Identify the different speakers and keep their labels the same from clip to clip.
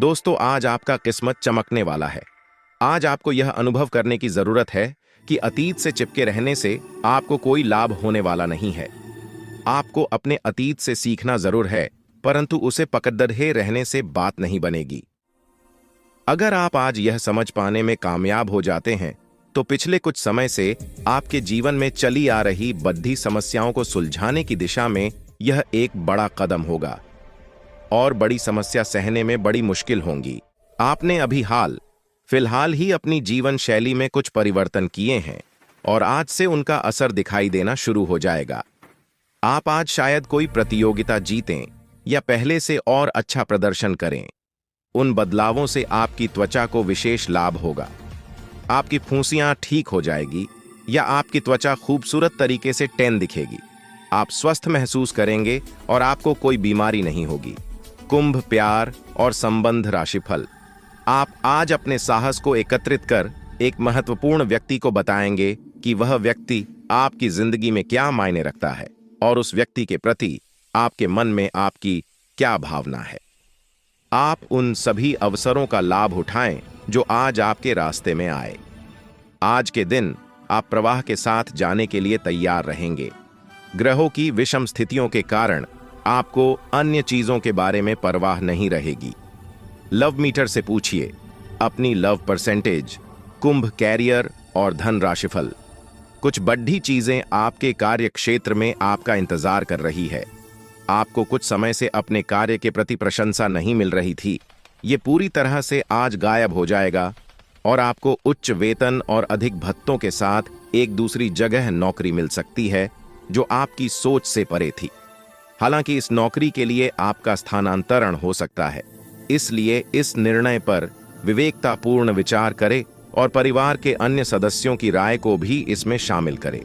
Speaker 1: दोस्तों, आज आपका किस्मत चमकने वाला है। आज आपको यह अनुभव करने की जरूरत है कि अतीत से चिपके रहने से आपको कोई लाभ होने वाला नहीं है। आपको अपने अतीत से सीखना जरूर है, परंतु उसे पकड़े रहने से बात नहीं बनेगी। अगर आप आज यह समझ पाने में कामयाब हो जाते हैं तो पिछले कुछ समय से आपके जीवन में चली आ रही बद्धी समस्याओं को सुलझाने की दिशा में यह एक बड़ा कदम होगा और बड़ी समस्या सहने में बड़ी मुश्किल होंगी। आपने अभी फिलहाल ही अपनी जीवन शैली में कुछ परिवर्तन किए हैं और आज से उनका असर दिखाई देना शुरू हो जाएगा। आप आज शायद कोई प्रतियोगिता जीतें या पहले से और अच्छा प्रदर्शन करें। उन बदलावों से आपकी त्वचा को विशेष लाभ होगा। आपकी फुंसियां ठीक हो जाएगी या आपकी त्वचा खूबसूरत तरीके से टैन दिखेगी। आप स्वस्थ महसूस करेंगे और आपको कोई बीमारी नहीं होगी। कुंभ, प्यार और संबंध राशिफल। आप आज अपने साहस को एकत्रित कर एक महत्वपूर्ण व्यक्ति को बताएंगे कि वह व्यक्ति आपकी जिंदगी में क्या मायने रखता है और उस व्यक्ति के प्रति आपके मन में आपकी क्या भावना है। आप उन सभी अवसरों का लाभ उठाएं जो आज आपके रास्ते में आए। आज के दिन आप प्रवाह के साथ जाने के लिए तैयार रहेंगे। ग्रहों की विषम स्थितियों के कारण आपको अन्य चीजों के बारे में परवाह नहीं रहेगी। लव मीटर से पूछिए अपनी लव परसेंटेज। कुंभ, कैरियर और धन राशिफल। कुछ बड़ी चीजें आपके कार्य क्षेत्र में आपका इंतजार कर रही है। आपको कुछ समय से अपने कार्य के प्रति प्रशंसा नहीं मिल रही थी। ये पूरी तरह से आज गायब हो जाएगा और आपको उच्च वेतन और अधिक भत्तों के साथ एक दूसरी जगह नौकरी मिल सकती है जो आपकी सोच से परे थी। हालांकि इस नौकरी के लिए आपका स्थानांतरण हो सकता है, इसलिए इस निर्णय पर विवेकतापूर्ण विचार करें और परिवार के अन्य सदस्यों की राय को भी इसमें शामिल करें।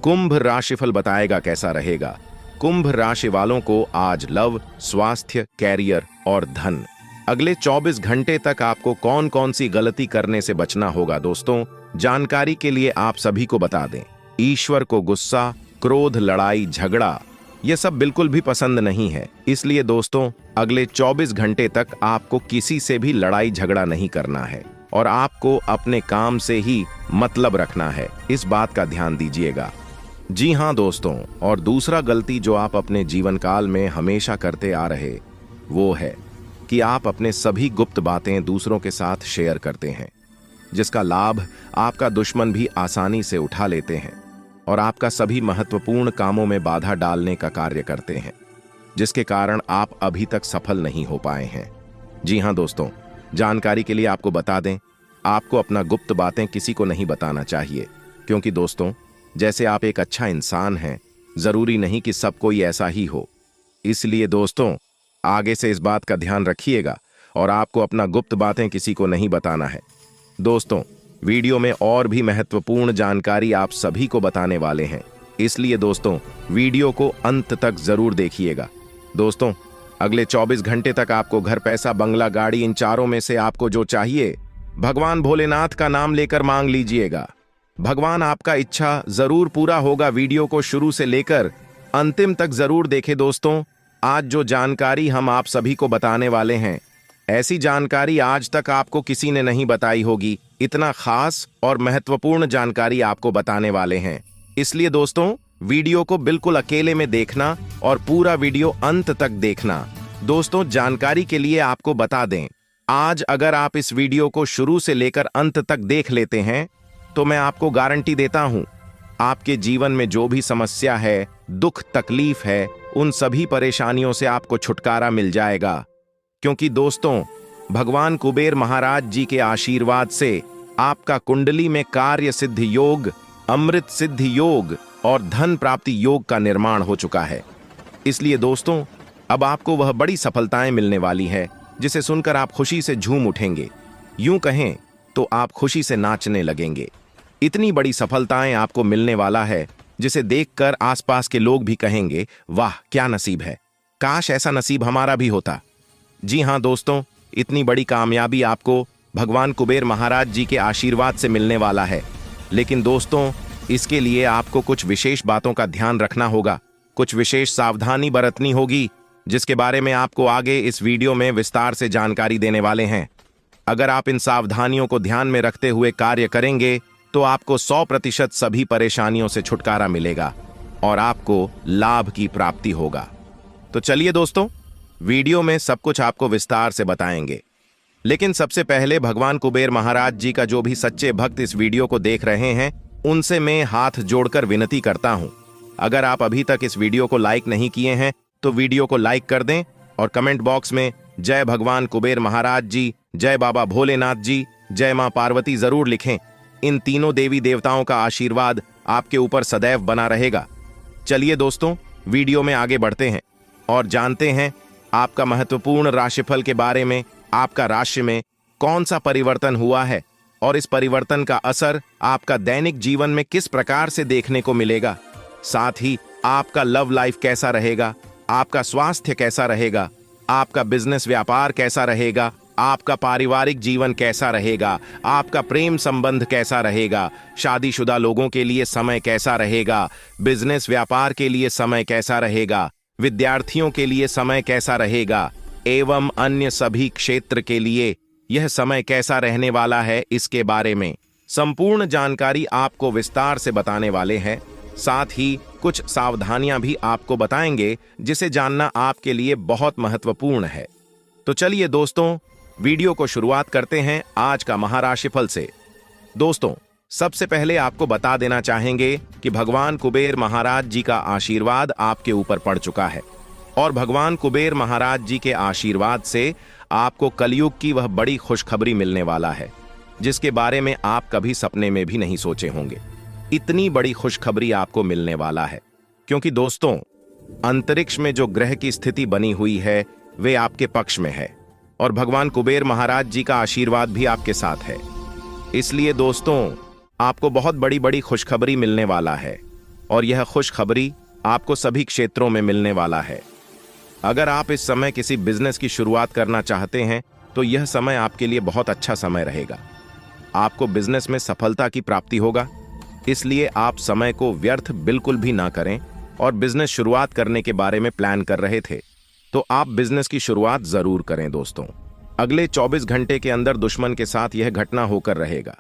Speaker 1: कुंभ राशिफल बताएगा कैसा रहेगा। कुंभ राशि वालों को आज लव, स्वास्थ्य, कैरियर और धन। अगले 24 घंटे तक आपको कौन कौन सी गलती करने से बचना होगा। दोस्तों, जानकारी के लिए आप सभी को बता दें, ईश्वर को गुस्सा, क्रोध, लड़ाई, झगड़ा यह सब बिल्कुल भी पसंद नहीं है। इसलिए दोस्तों, अगले 24 घंटे तक आपको किसी से भी लड़ाई झगड़ा नहीं करना है और आपको अपने काम से ही मतलब रखना है। इस बात का ध्यान दीजिएगा। जी हां दोस्तों, और दूसरा गलती जो आप अपने जीवन काल में हमेशा करते आ रहे वो है कि आप अपने सभी गुप्त बातें दूसरों के साथ शेयर करते हैं, जिसका लाभ आपका दुश्मन भी आसानी से उठा लेते हैं और आपका सभी महत्वपूर्ण कामों में बाधा डालने का कार्य करते हैं, जिसके कारण आप अभी तक सफल नहीं हो पाए हैं। जी हां दोस्तों, जानकारी के लिए आपको बता दें, आपको अपना गुप्त बातें किसी को नहीं बताना चाहिए, क्योंकि दोस्तों, जैसे आप एक अच्छा इंसान हैं, जरूरी नहीं कि सब कोई ऐसा ही हो। इसलिए दोस्तों, आगे से इस बात का ध्यान रखिएगा और आपको अपना गुप्त बातें किसी को नहीं बताना है। दोस्तों, वीडियो में और भी महत्वपूर्ण जानकारी आप सभी को बताने वाले हैं, इसलिए दोस्तों, वीडियो को अंत तक जरूर देखिएगा। दोस्तों, अगले 24 घंटे तक आपको घर, पैसा, बंगला, गाड़ी, इन चारों में से आपको जो चाहिए भगवान भोलेनाथ का नाम लेकर मांग लीजिएगा। भगवान आपका इच्छा जरूर पूरा होगा। वीडियो को शुरू से लेकर अंतिम तक जरूर देखें। दोस्तों, आज जो जानकारी हम आप सभी को बताने वाले हैं, ऐसी जानकारी आज तक आपको किसी ने नहीं बताई होगी। इतना खास और महत्वपूर्ण जानकारी आपको बताने वाले हैं, इसलिए दोस्तों, वीडियो को बिल्कुल अकेले में देखना और पूरा वीडियो अंत तक देखना। दोस्तों, जानकारी के लिए आपको बता दें, आज अगर आप इस वीडियो को शुरू से लेकर अंत तक देख लेते हैं तो मैं आपको गारंटी देता हूं, आपके जीवन में जो भी समस्या है, दुख, तकलीफ है, उन सभी परेशानियों से आपको छुटकारा मिल जाएगा। क्योंकि दोस्तों, भगवान कुबेर महाराज जी के आशीर्वाद से आपका कुंडली में कार्य सिद्धि योग, अमृत सिद्धि योग और धन प्राप्ति योग का निर्माण हो चुका है। इसलिए दोस्तों, अब आपको वह बड़ी सफलताएं मिलने वाली है जिसे सुनकर आप खुशी से झूम उठेंगे। यूं कहें तो आप खुशी से नाचने लगेंगे। इतनी बड़ी सफलताएं आपको मिलने वाला है जिसे देखकर आसपास के लोग भी कहेंगे, वाह क्या नसीब है, काश ऐसा नसीब हमारा भी होता। जी हां दोस्तों, इतनी बड़ी कामयाबी आपको भगवान कुबेर महाराज जी के आशीर्वाद से मिलने वाला है। लेकिन दोस्तों, इसके लिए आपको कुछ विशेष बातों का ध्यान रखना होगा, कुछ विशेष सावधानी बरतनी होगी। जिसके बारे में आपको आगे इस वीडियो में विस्तार से जानकारी देने वाले हैं। अगर आप इन सावधानियों को ध्यान में रखते हुए कार्य करेंगे तो आपको 100% सभी परेशानियों से छुटकारा मिलेगा और आपको लाभ की प्राप्ति होगा। तो चलिए दोस्तों, वीडियो में सब कुछ आपको विस्तार से बताएंगे। लेकिन सबसे पहले भगवान कुबेर महाराज जी का जो भी सच्चे भक्त इस वीडियो को देख रहे हैं, उनसे मैं हाथ जोड़कर विनती करता हूं, अगर आप अभी तक इस वीडियो को लाइक नहीं किए हैं तो वीडियो को लाइक कर दें और कमेंट बॉक्स में जय भगवान कुबेर महाराज जी, जय बाबा भोलेनाथ जी, जय मां पार्वती जरूर लिखें। इन तीनों देवी देवताओं का आशीर्वाद आपके ऊपर सदैव बना रहेगा। चलिए दोस्तों, वीडियो में आगे बढ़ते हैं और जानते हैं आपका महत्वपूर्ण राशिफल के बारे में। आपका राशि में कौन सा परिवर्तन हुआ है और इस परिवर्तन का असर आपका दैनिक जीवन में किस प्रकार से देखने को मिलेगा। साथ ही आपका लव लाइफ कैसा रहेगा, आपका स्वास्थ्य कैसा रहेगा, आपका बिजनेस व्यापार कैसा रहेगा, आपका पारिवारिक जीवन कैसा रहेगा, आपका प्रेम संबंध कैसा रहेगा, शादीशुदा लोगों के लिए समय कैसा रहेगा, बिजनेस व्यापार के लिए समय कैसा रहेगा, विद्यार्थियों के लिए समय कैसा रहेगा एवं अन्य सभी क्षेत्र के लिए यह समय कैसा रहने वाला है, इसके बारे में संपूर्ण जानकारी आपको विस्तार से बताने वाले हैं। साथ ही कुछ सावधानियां भी आपको बताएंगे जिसे जानना आपके लिए बहुत महत्वपूर्ण है। तो चलिए दोस्तों, वीडियो को शुरुआत करते हैं आज का महाराशिफल से। दोस्तों, सबसे पहले आपको बता देना चाहेंगे कि भगवान कुबेर महाराज जी का आशीर्वाद आपके ऊपर पड़ चुका है और भगवान कुबेर महाराज जी के आशीर्वाद से आपको कलयुग की वह बड़ी खुशखबरी मिलने वाला है जिसके बारे में आप कभी सपने में भी नहीं सोचे होंगे। इतनी बड़ी खुशखबरी आपको मिलने वाला है क्योंकि दोस्तों, अंतरिक्ष में जो ग्रह की स्थिति बनी हुई है वे आपके पक्ष में है और भगवान कुबेर महाराज जी का आशीर्वाद भी आपके साथ है। इसलिए दोस्तों, आपको बहुत बड़ी बड़ी खुशखबरी मिलने वाला है और यह खुशखबरी आपको सभी क्षेत्रों में मिलने वाला है। अगर आप इस समय किसी बिजनेस की शुरुआत करना चाहते हैं तो यह समय आपके लिए बहुत अच्छा समय रहेगा। आपको बिजनेस में सफलता की प्राप्ति होगा, इसलिए आप समय को व्यर्थ बिल्कुल भी ना करें। और बिजनेस शुरुआत करने के बारे में प्लान कर रहे थे तो आप बिजनेस की शुरुआत जरूर करें। दोस्तों, अगले 24 घंटे के अंदर दुश्मन के साथ यह घटना होकर रहेगा।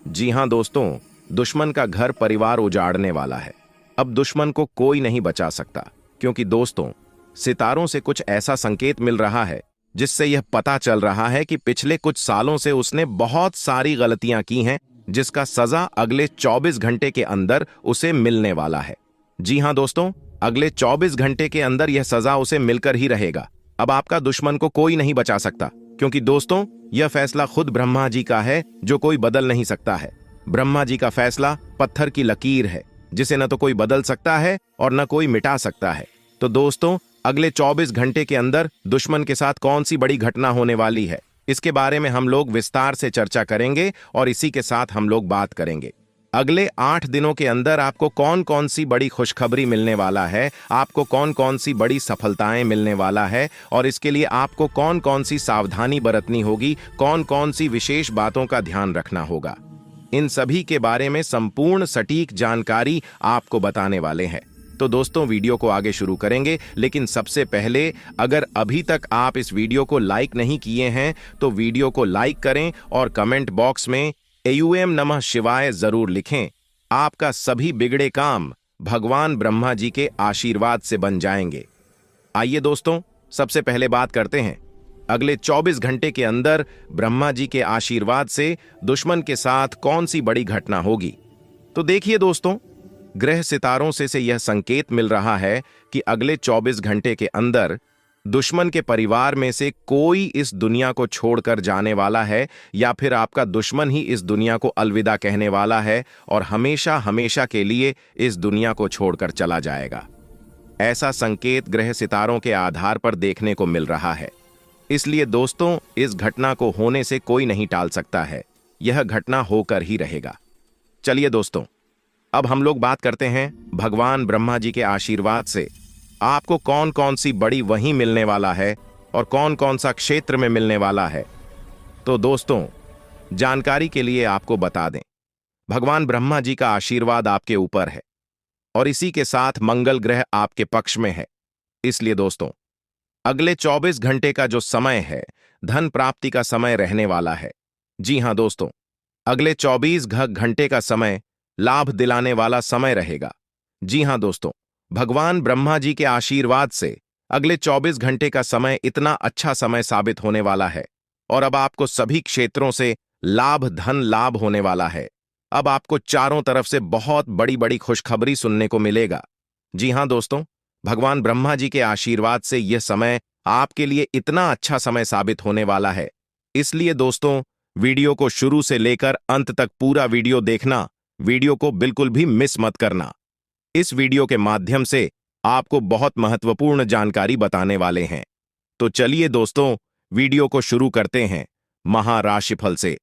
Speaker 1: जी हां दोस्तों, दुश्मन का घर परिवार उजाड़ने वाला है। अब दुश्मन को कोई नहीं बचा सकता क्योंकि दोस्तों, सितारों से कुछ ऐसा संकेत मिल रहा है जिससे यह पता चल रहा है कि पिछले कुछ सालों से उसने बहुत सारी गलतियां की हैं जिसका सजा अगले 24 घंटे के अंदर उसे मिलने वाला है। जी हां दोस्तों, अगले 24 घंटे के अंदर यह सजा उसे मिलकर ही रहेगा। अब आपका दुश्मन को कोई नहीं बचा सकता क्योंकि दोस्तों, यह फैसला खुद ब्रह्मा जी का है जो कोई बदल नहीं सकता है। ब्रह्मा जी का फैसला पत्थर की लकीर है जिसे न तो कोई बदल सकता है और न कोई मिटा सकता है। तो दोस्तों, अगले 24 घंटे के अंदर दुश्मन के साथ कौन सी बड़ी घटना होने वाली है, इसके बारे में हम लोग विस्तार से चर्चा करेंगे और इसी के साथ हम लोग बात करेंगे अगले 8 दिनों के अंदर आपको कौन कौन सी बड़ी खुशखबरी मिलने वाला है, आपको कौन कौन सी बड़ी सफलताएं मिलने वाला है और इसके लिए आपको कौन कौन सी सावधानी बरतनी होगी, कौन कौन सी विशेष बातों का ध्यान रखना होगा। इन सभी के बारे में संपूर्ण सटीक जानकारी आपको बताने वाले हैं। तो दोस्तों, वीडियो को आगे शुरू करेंगे, लेकिन सबसे पहले अगर अभी तक आप इस वीडियो को लाइक नहीं किए हैं तो वीडियो को लाइक करें और कमेंट बॉक्स में एयूएम नमः शिवाय जरूर लिखें। आपका सभी बिगड़े काम भगवान ब्रह्मा जी के आशीर्वाद से बन जाएंगे। आइए दोस्तों, सबसे पहले बात करते हैं अगले 24 घंटे के अंदर ब्रह्मा जी के आशीर्वाद से दुश्मन के साथ कौन सी बड़ी घटना होगी। तो देखिए दोस्तों, ग्रह सितारों से यह संकेत मिल रहा है कि अगले 24 घंटे के अंदर दुश्मन के परिवार में से कोई इस दुनिया को छोड़कर जाने वाला है या फिर आपका दुश्मन ही इस दुनिया को अलविदा कहने वाला है और हमेशा हमेशा के लिए इस दुनिया को छोड़कर चला जाएगा। ऐसा संकेत ग्रह सितारों के आधार पर देखने को मिल रहा है। इसलिए दोस्तों, इस घटना को होने से कोई नहीं टाल सकता है, यह घटना होकर ही रहेगा। चलिए दोस्तों, अब हम लोग बात करते हैं भगवान ब्रह्मा जी के आशीर्वाद से आपको कौन कौन सी बड़ी वही मिलने वाला है और कौन कौन सा क्षेत्र में मिलने वाला है। तो दोस्तों, जानकारी के लिए आपको बता दें, भगवान ब्रह्मा जी का आशीर्वाद आपके ऊपर है और इसी के साथ मंगल ग्रह आपके पक्ष में है। इसलिए दोस्तों, अगले 24 घंटे का जो समय है, धन प्राप्ति का समय रहने वाला है। जी हां दोस्तों, अगले 24 घंटे का समय लाभ दिलाने वाला समय रहेगा। जी हां दोस्तों, भगवान ब्रह्मा जी के आशीर्वाद से अगले 24 घंटे का समय इतना अच्छा समय साबित होने वाला है और अब आपको सभी क्षेत्रों से लाभ, धन लाभ होने वाला है। अब आपको चारों तरफ से बहुत बड़ी बड़ी खुशखबरी सुनने को मिलेगा। जी हां दोस्तों, भगवान ब्रह्मा जी के आशीर्वाद से यह समय आपके लिए इतना अच्छा समय साबित होने वाला है। इसलिए दोस्तों, वीडियो को शुरू से लेकर अंत तक पूरा वीडियो देखना, वीडियो को बिल्कुल भी मिस मत करना। इस वीडियो के माध्यम से आपको बहुत महत्वपूर्ण जानकारी बताने वाले हैं। तो चलिए दोस्तों, वीडियो को शुरू करते हैं महाराशिफल से।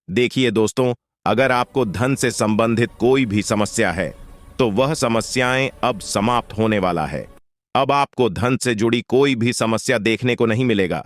Speaker 1: देखिए दोस्तों, अगर आपको धन से संबंधित कोई भी समस्या है तो वह समस्याएं अब समाप्त होने वाला है। अब आपको धन से जुड़ी कोई भी समस्या देखने को नहीं मिलेगा,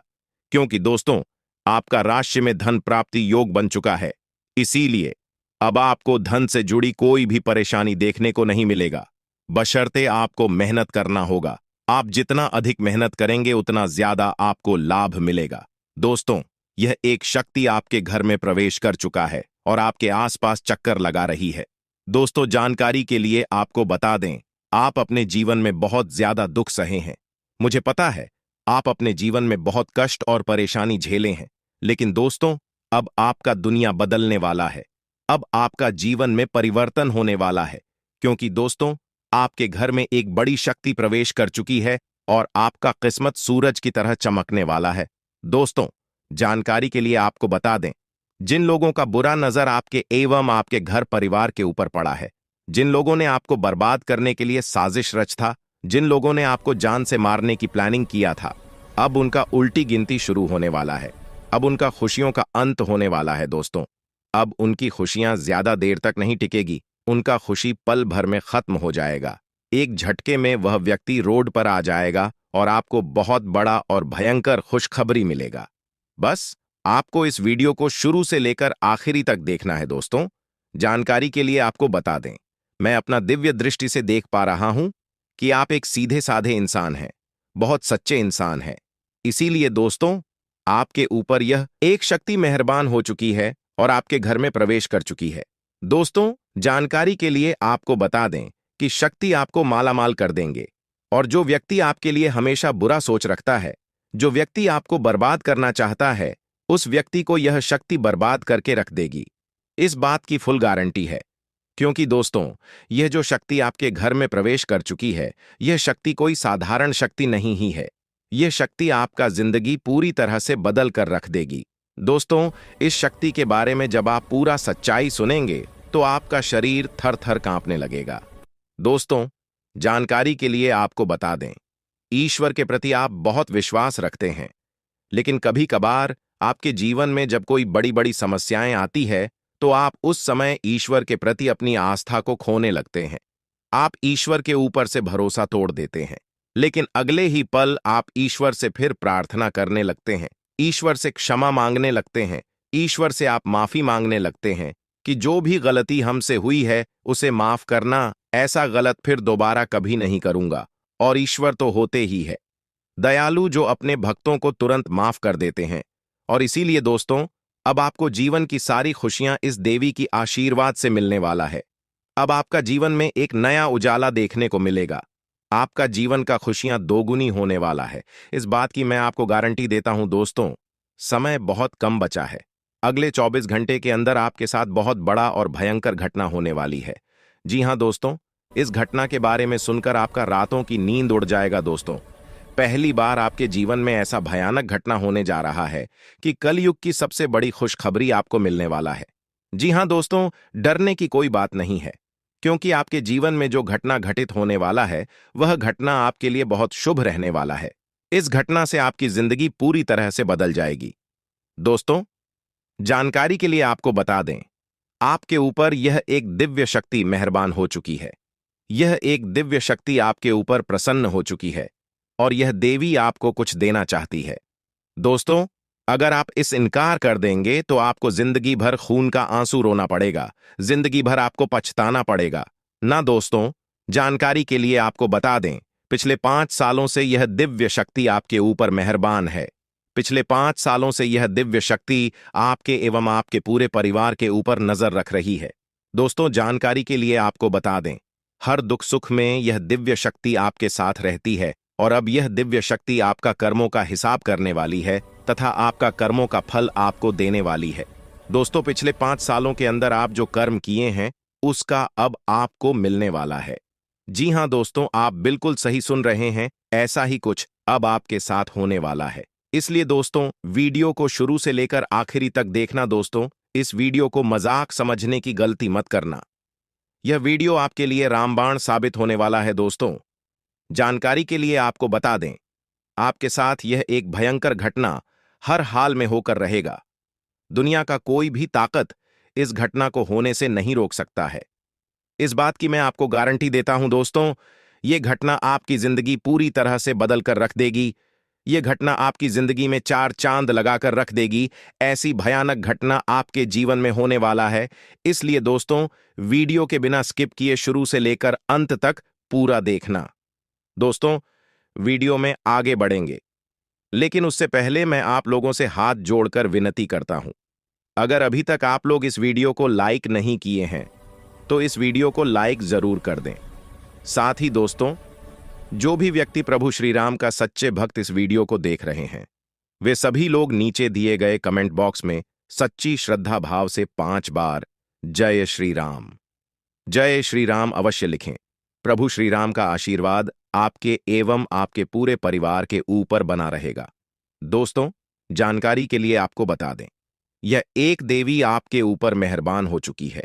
Speaker 1: क्योंकि दोस्तों, आपका राशि में धन प्राप्ति योग बन चुका है। इसीलिए अब आपको धन से जुड़ी कोई भी परेशानी देखने को नहीं मिलेगा, बशर्ते आपको मेहनत करना होगा। आप जितना अधिक मेहनत करेंगे उतना ज्यादा आपको लाभ मिलेगा। दोस्तों, यह एक शक्ति आपके घर में प्रवेश कर चुका है और आपके आसपास चक्कर लगा रही है। दोस्तों, जानकारी के लिए आपको बता दें, आप अपने जीवन में बहुत ज्यादा दुख सहे हैं। मुझे पता है, आप अपने जीवन में बहुत कष्ट और परेशानी झेले हैं, लेकिन दोस्तों, अब आपका दुनिया बदलने वाला है। अब आपका जीवन में परिवर्तन होने वाला है, क्योंकि दोस्तों, आपके घर में एक बड़ी शक्ति प्रवेश कर चुकी है और आपका किस्मत सूरज की तरह चमकने वाला है। दोस्तों, जानकारी के लिए आपको बता दें, जिन लोगों का बुरा नजर आपके एवं आपके घर परिवार के ऊपर पड़ा है, जिन लोगों ने आपको बर्बाद करने के लिए साजिश रच था, जिन लोगों ने आपको जान से मारने की प्लानिंग किया था, अब उनका उल्टी गिनती शुरू होने वाला है। अब उनका खुशियों का अंत होने वाला है। दोस्तों, अब उनकी खुशियां ज्यादा देर तक नहीं टिकेगी, उनका खुशी पल भर में खत्म हो जाएगा। एक झटके में वह व्यक्ति रोड पर आ जाएगा और आपको बहुत बड़ा और भयंकर खुशखबरी मिलेगा। बस आपको इस वीडियो को शुरू से लेकर आखिरी तक देखना है। दोस्तों, जानकारी के लिए आपको बता दें, मैं अपना दिव्य दृष्टि से देख पा रहा हूं कि आप एक सीधे साधे इंसान हैं, बहुत सच्चे इंसान हैं। इसीलिए दोस्तों, आपके ऊपर यह एक शक्ति मेहरबान हो चुकी है और आपके घर में प्रवेश कर चुकी है। दोस्तों, जानकारी के लिए आपको बता दें कि शक्ति आपको मालामाल कर देंगे और जो व्यक्ति आपके लिए हमेशा बुरा सोच रखता है, जो व्यक्ति आपको बर्बाद करना चाहता है, उस व्यक्ति को यह शक्ति बर्बाद करके रख देगी। इस बात की फुल गारंटी है, क्योंकि दोस्तों, यह जो शक्ति आपके घर में प्रवेश कर चुकी है, यह शक्ति कोई साधारण शक्ति नहीं ही है। यह शक्ति आपका जिंदगी पूरी तरह से बदल कर रख देगी। दोस्तों, इस शक्ति के बारे में जब आप पूरा सच्चाई सुनेंगे तो आपका शरीर थर थर कांपने लगेगा। दोस्तों, जानकारी के लिए आपको बता दें, ईश्वर के प्रति आप बहुत विश्वास रखते हैं, लेकिन कभी कभार आपके जीवन में जब कोई बड़ी बड़ी समस्याएं आती है तो आप उस समय ईश्वर के प्रति अपनी आस्था को खोने लगते हैं। आप ईश्वर के ऊपर से भरोसा तोड़ देते हैं, लेकिन अगले ही पल आप ईश्वर से फिर प्रार्थना करने लगते हैं, ईश्वर से क्षमा मांगने लगते हैं, ईश्वर से आप माफी मांगने लगते हैं कि जो भी गलती हमसे हुई है उसे माफ करना, ऐसा गलत फिर दोबारा कभी नहीं करूंगा। और ईश्वर तो होते ही है दयालु, जो अपने भक्तों को तुरंत माफ कर देते हैं। और इसीलिए दोस्तों, अब आपको जीवन की सारी खुशियां इस देवी की आशीर्वाद से मिलने वाला है। अब आपका जीवन में एक नया उजाला देखने को मिलेगा। आपका जीवन का खुशियां दोगुनी होने वाला है। इस बात की मैं आपको गारंटी देता हूं। दोस्तों, समय बहुत कम बचा है। अगले 24 घंटे के अंदर आपके साथ बहुत बड़ा और भयंकर घटना होने वाली है। जी हां दोस्तों, इस घटना के बारे में सुनकर आपका रातों की नींद उड़ जाएगा। दोस्तों, पहली बार आपके जीवन में ऐसा भयानक घटना होने जा रहा है कि कलयुग की सबसे बड़ी खुशखबरी आपको मिलने वाला है। जी हां दोस्तों, डरने की कोई बात नहीं है, क्योंकि आपके जीवन में जो घटना घटित होने वाला है वह घटना आपके लिए बहुत शुभ रहने वाला है। इस घटना से आपकी जिंदगी पूरी तरह से बदल जाएगी। दोस्तों, जानकारी के लिए आपको बता दें, आपके ऊपर यह एक दिव्य शक्ति मेहरबान हो चुकी है। यह एक दिव्य शक्ति आपके ऊपर प्रसन्न हो चुकी है और यह देवी आपको कुछ देना चाहती है। दोस्तों, अगर आप इस इनकार कर देंगे तो आपको जिंदगी भर खून का आंसू रोना पड़ेगा, जिंदगी भर आपको पछताना पड़ेगा ना। दोस्तों, जानकारी के लिए आपको बता दें, पिछले 5 सालों से यह दिव्य शक्ति आपके ऊपर मेहरबान है। पिछले 5 सालों से यह दिव्य शक्ति आपके एवं आपके पूरे परिवार के ऊपर नजर रख रही है। दोस्तों, जानकारी के लिए आपको बता दें, हर दुख सुख में यह दिव्य शक्ति आपके साथ रहती है और अब यह दिव्य शक्ति आपका कर्मों का हिसाब करने वाली है तथा आपका कर्मों का फल आपको देने वाली है। दोस्तों, पिछले 5 सालों के अंदर आप जो कर्म किए हैं उसका अब आपको मिलने वाला है। जी हां दोस्तों, आप बिल्कुल सही सुन रहे हैं, ऐसा ही कुछ अब आपके साथ होने वाला है। इसलिए दोस्तों, वीडियो को शुरू से लेकर आखिरी तक देखना। दोस्तों, इस वीडियो को मजाक समझने की गलती मत करना। यह वीडियो आपके लिए रामबाण साबित होने वाला है। दोस्तों, जानकारी के लिए आपको बता दें, आपके साथ यह एक भयंकर घटना हर हाल में होकर रहेगा। दुनिया का कोई भी ताकत इस घटना को होने से नहीं रोक सकता है। इस बात की मैं आपको गारंटी देता हूं। दोस्तों, यह घटना आपकी जिंदगी पूरी तरह से बदल कर रख देगी। यह घटना आपकी जिंदगी में 4 चांद लगाकर रख देगी। ऐसी भयानक घटना आपके जीवन में होने वाला है। इसलिए दोस्तों, वीडियो के बिना स्किप किए शुरू से लेकर अंत तक पूरा देखना। दोस्तों, वीडियो में आगे बढ़ेंगे, लेकिन उससे पहले मैं आप लोगों से हाथ जोड़कर विनती करता हूं, अगर अभी तक आप लोग इस वीडियो को लाइक नहीं किए हैं तो इस वीडियो को लाइक जरूर कर दें। साथ ही दोस्तों, जो भी व्यक्ति प्रभु श्री राम का सच्चे भक्त इस वीडियो को देख रहे हैं, वे सभी लोग नीचे दिए गए कमेंट बॉक्स में सच्ची श्रद्धा भाव से 5 बार जय श्री राम अवश्य लिखें। प्रभु श्री राम का आशीर्वाद आपके एवं आपके पूरे परिवार के ऊपर बना रहेगा। दोस्तों, जानकारी के लिए आपको बता दें, यह एक देवी आपके ऊपर मेहरबान हो चुकी है।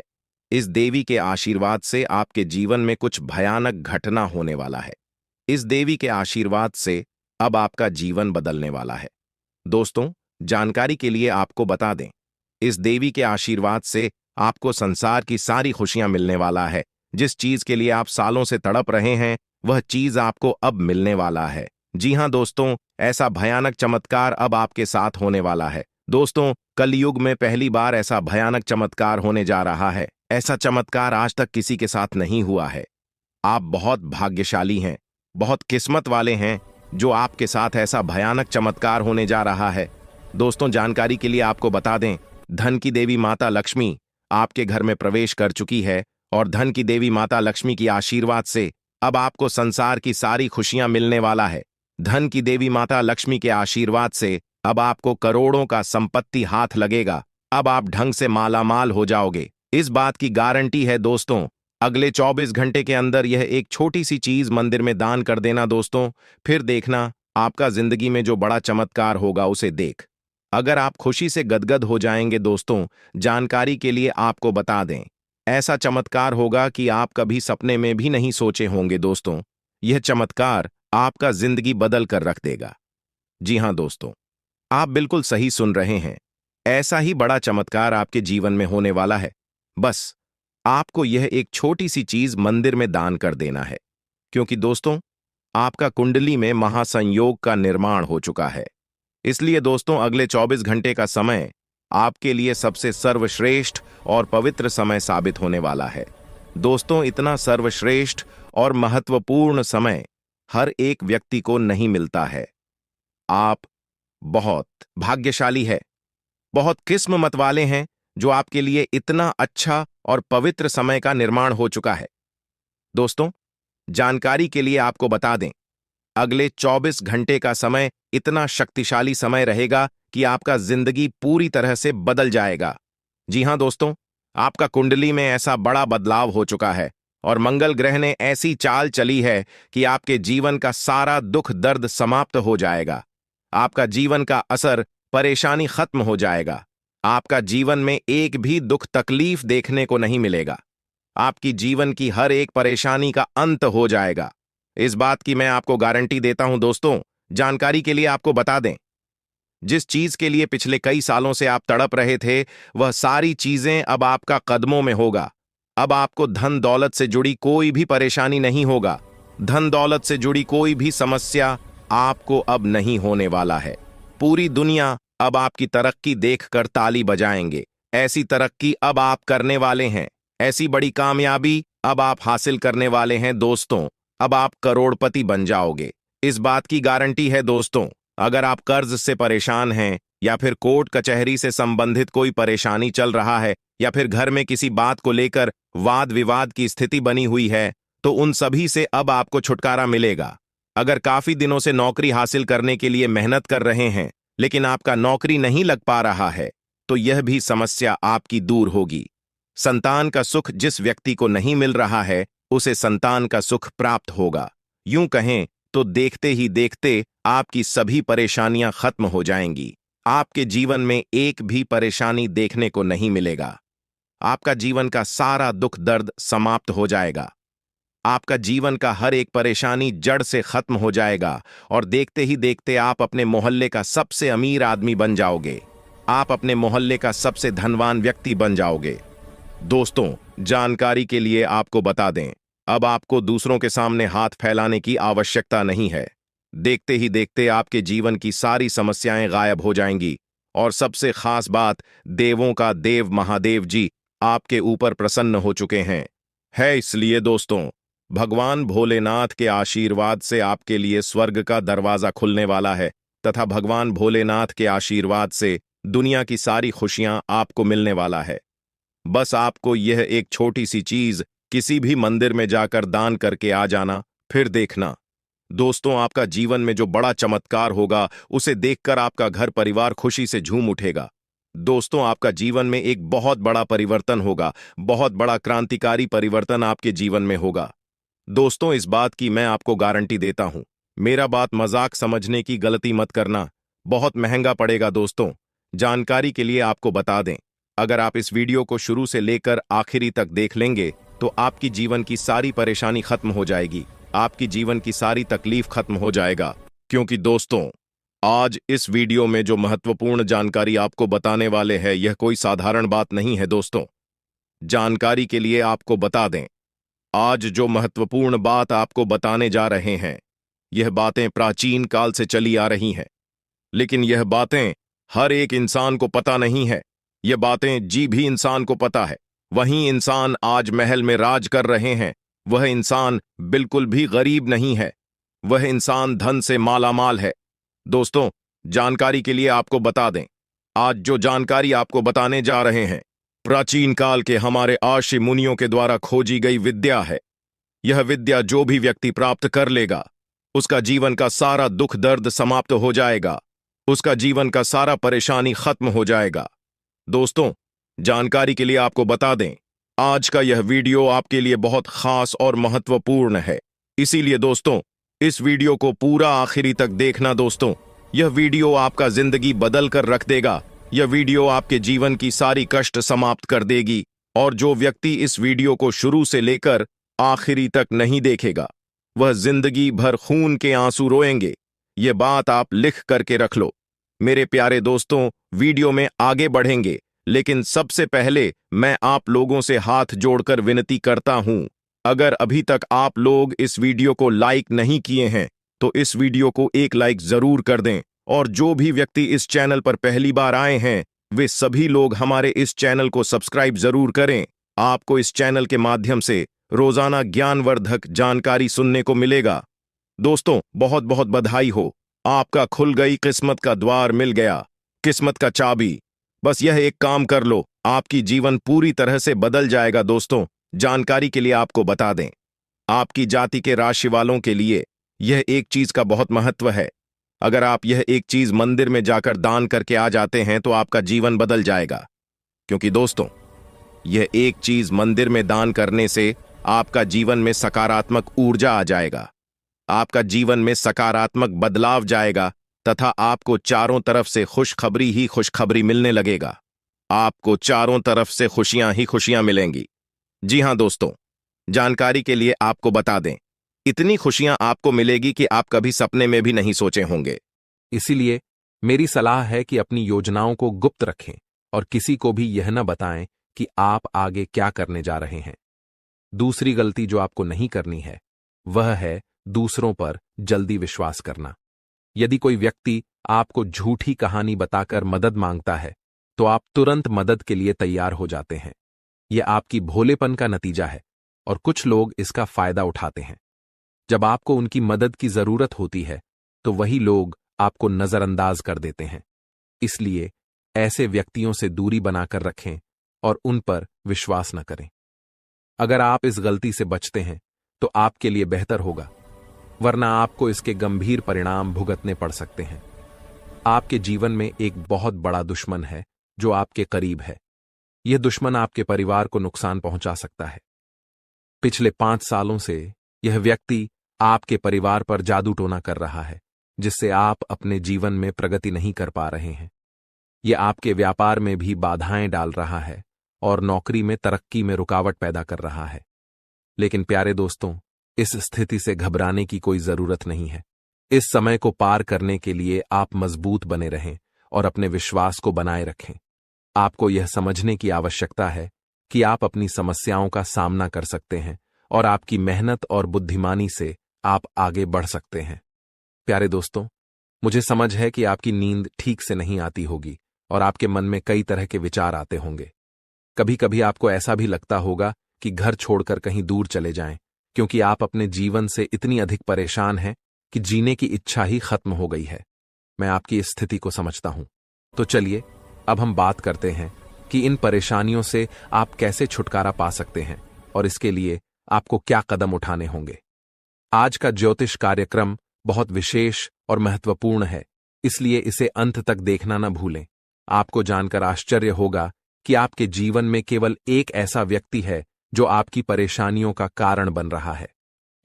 Speaker 1: इस देवी के आशीर्वाद से आपके जीवन में कुछ भयानक घटना होने वाला है। इस देवी के आशीर्वाद से अब आपका जीवन बदलने वाला है। दोस्तों, जानकारी के लिए आपको बता दें, इस देवी के आशीर्वाद से आपको संसार की सारी खुशियां मिलने वाला है। जिस चीज के लिए आप सालों से तड़प रहे हैं, वह चीज आपको अब मिलने वाला है। जी हां दोस्तों, ऐसा भयानक चमत्कार अब आपके साथ होने वाला है। दोस्तों, कलयुग में पहली बार ऐसा भयानक चमत्कार होने जा रहा है। ऐसा चमत्कार आज तक किसी के साथ नहीं हुआ है। आप बहुत भाग्यशाली हैं, बहुत किस्मत वाले हैं जो आपके साथ ऐसा भयानक चमत्कार होने जा रहा है। दोस्तों, जानकारी के लिए आपको बता दें, धन की देवी माता लक्ष्मी आपके घर में प्रवेश कर चुकी है और धन की देवी माता लक्ष्मी की आशीर्वाद से अब आपको संसार की सारी खुशियां मिलने वाला है। धन की देवी माता लक्ष्मी के आशीर्वाद से अब आपको करोड़ों का संपत्ति हाथ लगेगा। अब आप ढंग से मालामाल हो जाओगे, इस बात की गारंटी है। दोस्तों, अगले 24 घंटे के अंदर यह एक छोटी सी चीज मंदिर में दान कर देना। दोस्तों, फिर देखना आपका जिंदगी में जो बड़ा चमत्कार होगा उसे देख अगर आप खुशी से गदगद हो जाएंगे। दोस्तों, जानकारी के लिए आपको बता दें, ऐसा चमत्कार होगा कि आप कभी सपने में भी नहीं सोचे होंगे। दोस्तों, यह चमत्कार आपका जिंदगी बदल कर रख देगा। जी हां दोस्तों, आप बिल्कुल सही सुन रहे हैं, ऐसा ही बड़ा चमत्कार आपके जीवन में होने वाला है। बस आपको यह एक छोटी सी चीज मंदिर में दान कर देना है, क्योंकि दोस्तों, आपका कुंडली में महासंयोग का निर्माण हो चुका है। इसलिए दोस्तों, अगले 24 घंटे का समय आपके लिए सबसे सर्वश्रेष्ठ और पवित्र समय साबित होने वाला है। दोस्तों, इतना सर्वश्रेष्ठ और महत्वपूर्ण समय हर एक व्यक्ति को नहीं मिलता है। आप बहुत भाग्यशाली है, बहुत किस्मत वाले हैं जो आपके लिए इतना अच्छा और पवित्र समय का निर्माण हो चुका है। दोस्तों, जानकारी के लिए आपको बता दें, अगले 24 घंटे का समय इतना शक्तिशाली समय रहेगा कि आपका जिंदगी पूरी तरह से बदल जाएगा। जी हां दोस्तों, आपका कुंडली में ऐसा बड़ा बदलाव हो चुका है और मंगल ग्रह ने ऐसी चाल चली है कि आपके जीवन का सारा दुख दर्द समाप्त हो जाएगा। आपका जीवन का असर परेशानी खत्म हो जाएगा। आपका जीवन में एक भी दुख तकलीफ देखने को नहीं मिलेगा। आपकी जीवन की हर एक परेशानी का अंत हो जाएगा। इस बात की मैं आपको गारंटी देता हूं। दोस्तों, जानकारी के लिए आपको बता दें, जिस चीज के लिए पिछले कई सालों से आप तड़प रहे थे, वह सारी चीजें अब आपका कदमों में होगा। अब आपको धन दौलत से जुड़ी कोई भी परेशानी नहीं होगा। धन दौलत से जुड़ी कोई भी समस्या आपको अब नहीं होने वाला है। पूरी दुनिया अब आपकी तरक्की देखकर ताली बजाएंगे। ऐसी तरक्की अब आप करने वाले हैं, ऐसी बड़ी कामयाबी अब आप हासिल करने वाले हैं। दोस्तों, अब आप करोड़पति बन जाओगे। इस बात की गारंटी है दोस्तों। अगर आप कर्ज से परेशान हैं, या फिर कोर्ट कचहरी से संबंधित कोई परेशानी चल रहा है, या फिर घर में किसी बात को लेकर वाद विवाद की स्थिति बनी हुई है, तो उन सभी से अब आपको छुटकारा मिलेगा। अगर काफी दिनों से नौकरी हासिल करने के लिए मेहनत कर रहे हैं, लेकिन आपका नौकरी नहीं लग पा रहा है, तो यह भी समस्या आपकी दूर होगी। संतान का सुख जिस व्यक्ति को नहीं मिल रहा है, उसे संतान का सुख प्राप्त होगा। यूं कहें तो देखते ही देखते आपकी सभी परेशानियां खत्म हो जाएंगी। आपके जीवन में एक भी परेशानी देखने को नहीं मिलेगा। आपका जीवन का सारा दुख दर्द समाप्त हो जाएगा। आपका जीवन का हर एक परेशानी जड़ से खत्म हो जाएगा, और देखते ही देखते आप अपने मोहल्ले का सबसे अमीर आदमी बन जाओगे। आप अपने मोहल्ले का सबसे धनवान व्यक्ति बन जाओगे। दोस्तों, जानकारी के लिए आपको बता दें, अब आपको दूसरों के सामने हाथ फैलाने की आवश्यकता नहीं है। देखते ही देखते आपके जीवन की सारी समस्याएं गायब हो जाएंगी, और सबसे खास बात, देवों का देव महादेव जी आपके ऊपर प्रसन्न हो चुके हैं। इसलिए दोस्तों, भगवान भोलेनाथ के आशीर्वाद से आपके लिए स्वर्ग का दरवाजा खुलने वाला है, तथा भगवान भोलेनाथ के आशीर्वाद से दुनिया की सारी खुशियां आपको मिलने वाला है। बस आपको यह एक छोटी सी चीज किसी भी मंदिर में जाकर दान करके आ जाना, फिर देखना दोस्तों, आपका जीवन में जो बड़ा चमत्कार होगा, उसे देखकर आपका घर परिवार खुशी से झूम उठेगा। दोस्तों, आपका जीवन में एक बहुत बड़ा परिवर्तन होगा, बहुत बड़ा क्रांतिकारी परिवर्तन आपके जीवन में होगा। दोस्तों, इस बात की मैं आपको गारंटी देता हूं। मेरा बात मजाक समझने की गलती मत करना, बहुत महंगा पड़ेगा दोस्तों। जानकारी के लिए आपको बता दें, अगर आप इस वीडियो को शुरू से लेकर आखिरी तक देख लेंगे, तो आपकी जीवन की सारी परेशानी खत्म हो जाएगी, आपकी जीवन की सारी तकलीफ खत्म हो जाएगा। क्योंकि दोस्तों, आज इस वीडियो में जो महत्वपूर्ण जानकारी आपको बताने वाले हैं, यह कोई साधारण बात नहीं है दोस्तों। जानकारी के लिए आपको बता दें, आज जो महत्वपूर्ण बात आपको बताने जा रहे हैं, यह बातें प्राचीन काल से चली आ रही हैं, लेकिन यह बातें हर एक इंसान को पता नहीं है। यह बातें जी भी इंसान को पता है। वहीं इंसान आज महल में राज कर रहे हैं, वह इंसान बिल्कुल भी गरीब नहीं है, वह इंसान धन से मालामाल है। दोस्तों, जानकारी के लिए आपको बता दें, आज जो जानकारी आपको बताने जा रहे हैं, प्राचीन काल के हमारे आर्षि मुनियों के द्वारा खोजी गई विद्या है। यह विद्या जो भी व्यक्ति प्राप्त कर लेगा, उसका जीवन का सारा दुख दर्द समाप्त हो जाएगा, उसका जीवन का सारा परेशानी खत्म हो जाएगा। दोस्तों, जानकारी के लिए आपको बता दें, आज का यह वीडियो आपके लिए बहुत खास और महत्वपूर्ण है। इसीलिए दोस्तों, इस वीडियो को पूरा आखिरी तक देखना दोस्तों। यह वीडियो आपका जिंदगी बदल कर रख देगा। यह वीडियो आपके जीवन की सारी कष्ट समाप्त कर देगी, और जो व्यक्ति इस वीडियो को शुरू से लेकर आखिरी तक नहीं देखेगा, वह जिंदगी भर खून के आंसू रोएंगे। यह बात आप लिख करके रख लो। मेरे प्यारे दोस्तों, वीडियो में आगे बढ़ेंगे, लेकिन सबसे पहले मैं आप लोगों से हाथ जोड़कर विनती करता हूं, अगर अभी तक आप लोग इस वीडियो को लाइक नहीं किए हैं, तो इस वीडियो को एक लाइक जरूर कर दें। और जो भी व्यक्ति इस चैनल पर पहली बार आए हैं, वे सभी लोग हमारे इस चैनल को सब्सक्राइब जरूर करें। आपको इस चैनल के माध्यम से रोजाना ज्ञानवर्धक जानकारी सुनने को मिलेगा। दोस्तों, बहुत बहुत बधाई हो, आपका खुल गई किस्मत का द्वार मिल गया, किस्मत का चाबी। बस यह एक काम कर लो, आपकी जीवन पूरी तरह से बदल जाएगा। दोस्तों, जानकारी के लिए आपको बता दें, आपकी जाति के राशि वालों के लिए यह एक चीज का बहुत महत्व है। अगर आप यह एक चीज मंदिर में जाकर दान करके आ जाते हैं, तो आपका जीवन बदल जाएगा। क्योंकि दोस्तों, यह एक चीज मंदिर में दान करने से आपका जीवन में सकारात्मक ऊर्जा आ जाएगा, आपका जीवन में सकारात्मक बदलाव जाएगा, तथा आपको चारों तरफ से खुशखबरी ही खुशखबरी मिलने लगेगा। आपको चारों तरफ से खुशियां ही खुशियां मिलेंगी। जी हां दोस्तों, जानकारी के लिए आपको बता दें, इतनी खुशियां आपको मिलेगी कि आप कभी सपने में भी नहीं सोचे होंगे।
Speaker 2: इसीलिए मेरी सलाह है कि अपनी योजनाओं को गुप्त रखें, और किसी को भी यह न बताएं कि आप आगे क्या करने जा रहे हैं। दूसरी गलती जो आपको नहीं करनी है, वह है दूसरों पर जल्दी विश्वास करना। यदि कोई व्यक्ति आपको झूठी कहानी बताकर मदद मांगता है, तो आप तुरंत मदद के लिए तैयार हो जाते हैं। यह आपकी भोलेपन का नतीजा है, और कुछ लोग इसका फायदा उठाते हैं। जब आपको उनकी मदद की जरूरत होती है तो वही लोग आपको नजरअंदाज कर देते हैं। इसलिए ऐसे व्यक्तियों से दूरी बनाकर रखें और उन पर विश्वास न करें। अगर आप इस गलती से बचते हैं तो आपके लिए बेहतर होगा, वरना आपको इसके गंभीर परिणाम भुगतने पड़ सकते हैं। आपके जीवन में एक बहुत बड़ा दुश्मन है जो आपके करीब है। यह दुश्मन आपके परिवार को नुकसान पहुंचा सकता है। पिछले 5 सालों से यह व्यक्ति आपके परिवार पर जादू टोना कर रहा है, जिससे आप अपने जीवन में प्रगति नहीं कर पा रहे हैं। यह आपके व्यापार में भी बाधाएं डाल रहा है और नौकरी में तरक्की में रुकावट पैदा कर रहा है। लेकिन प्यारे दोस्तों, इस स्थिति से घबराने की कोई जरूरत नहीं है। इस समय को पार करने के लिए आप मजबूत बने रहें और अपने विश्वास को बनाए रखें। आपको यह समझने की आवश्यकता है कि आप अपनी समस्याओं का सामना कर सकते हैं और आपकी मेहनत और बुद्धिमानी से आप आगे बढ़ सकते हैं। प्यारे दोस्तों, मुझे समझ है कि आपकी नींद ठीक से नहीं आती होगी और आपके मन में कई तरह के विचार आते होंगे। कभी कभी आपको ऐसा भी लगता होगा कि घर छोड़कर कहीं दूर चले जाएं, क्योंकि आप अपने जीवन से इतनी अधिक परेशान हैं कि जीने की इच्छा ही खत्म हो गई है। मैं आपकी इस स्थिति को समझता हूं। तो चलिए अब हम बात करते हैं कि इन परेशानियों से आप कैसे छुटकारा पा सकते हैं और इसके लिए आपको क्या कदम उठाने होंगे। आज का ज्योतिष कार्यक्रम बहुत विशेष और महत्वपूर्ण है, इसलिए इसे अंत तक देखना न भूलें। आपको जानकर आश्चर्य होगा कि आपके जीवन में केवल एक ऐसा व्यक्ति है जो आपकी परेशानियों का कारण बन रहा है।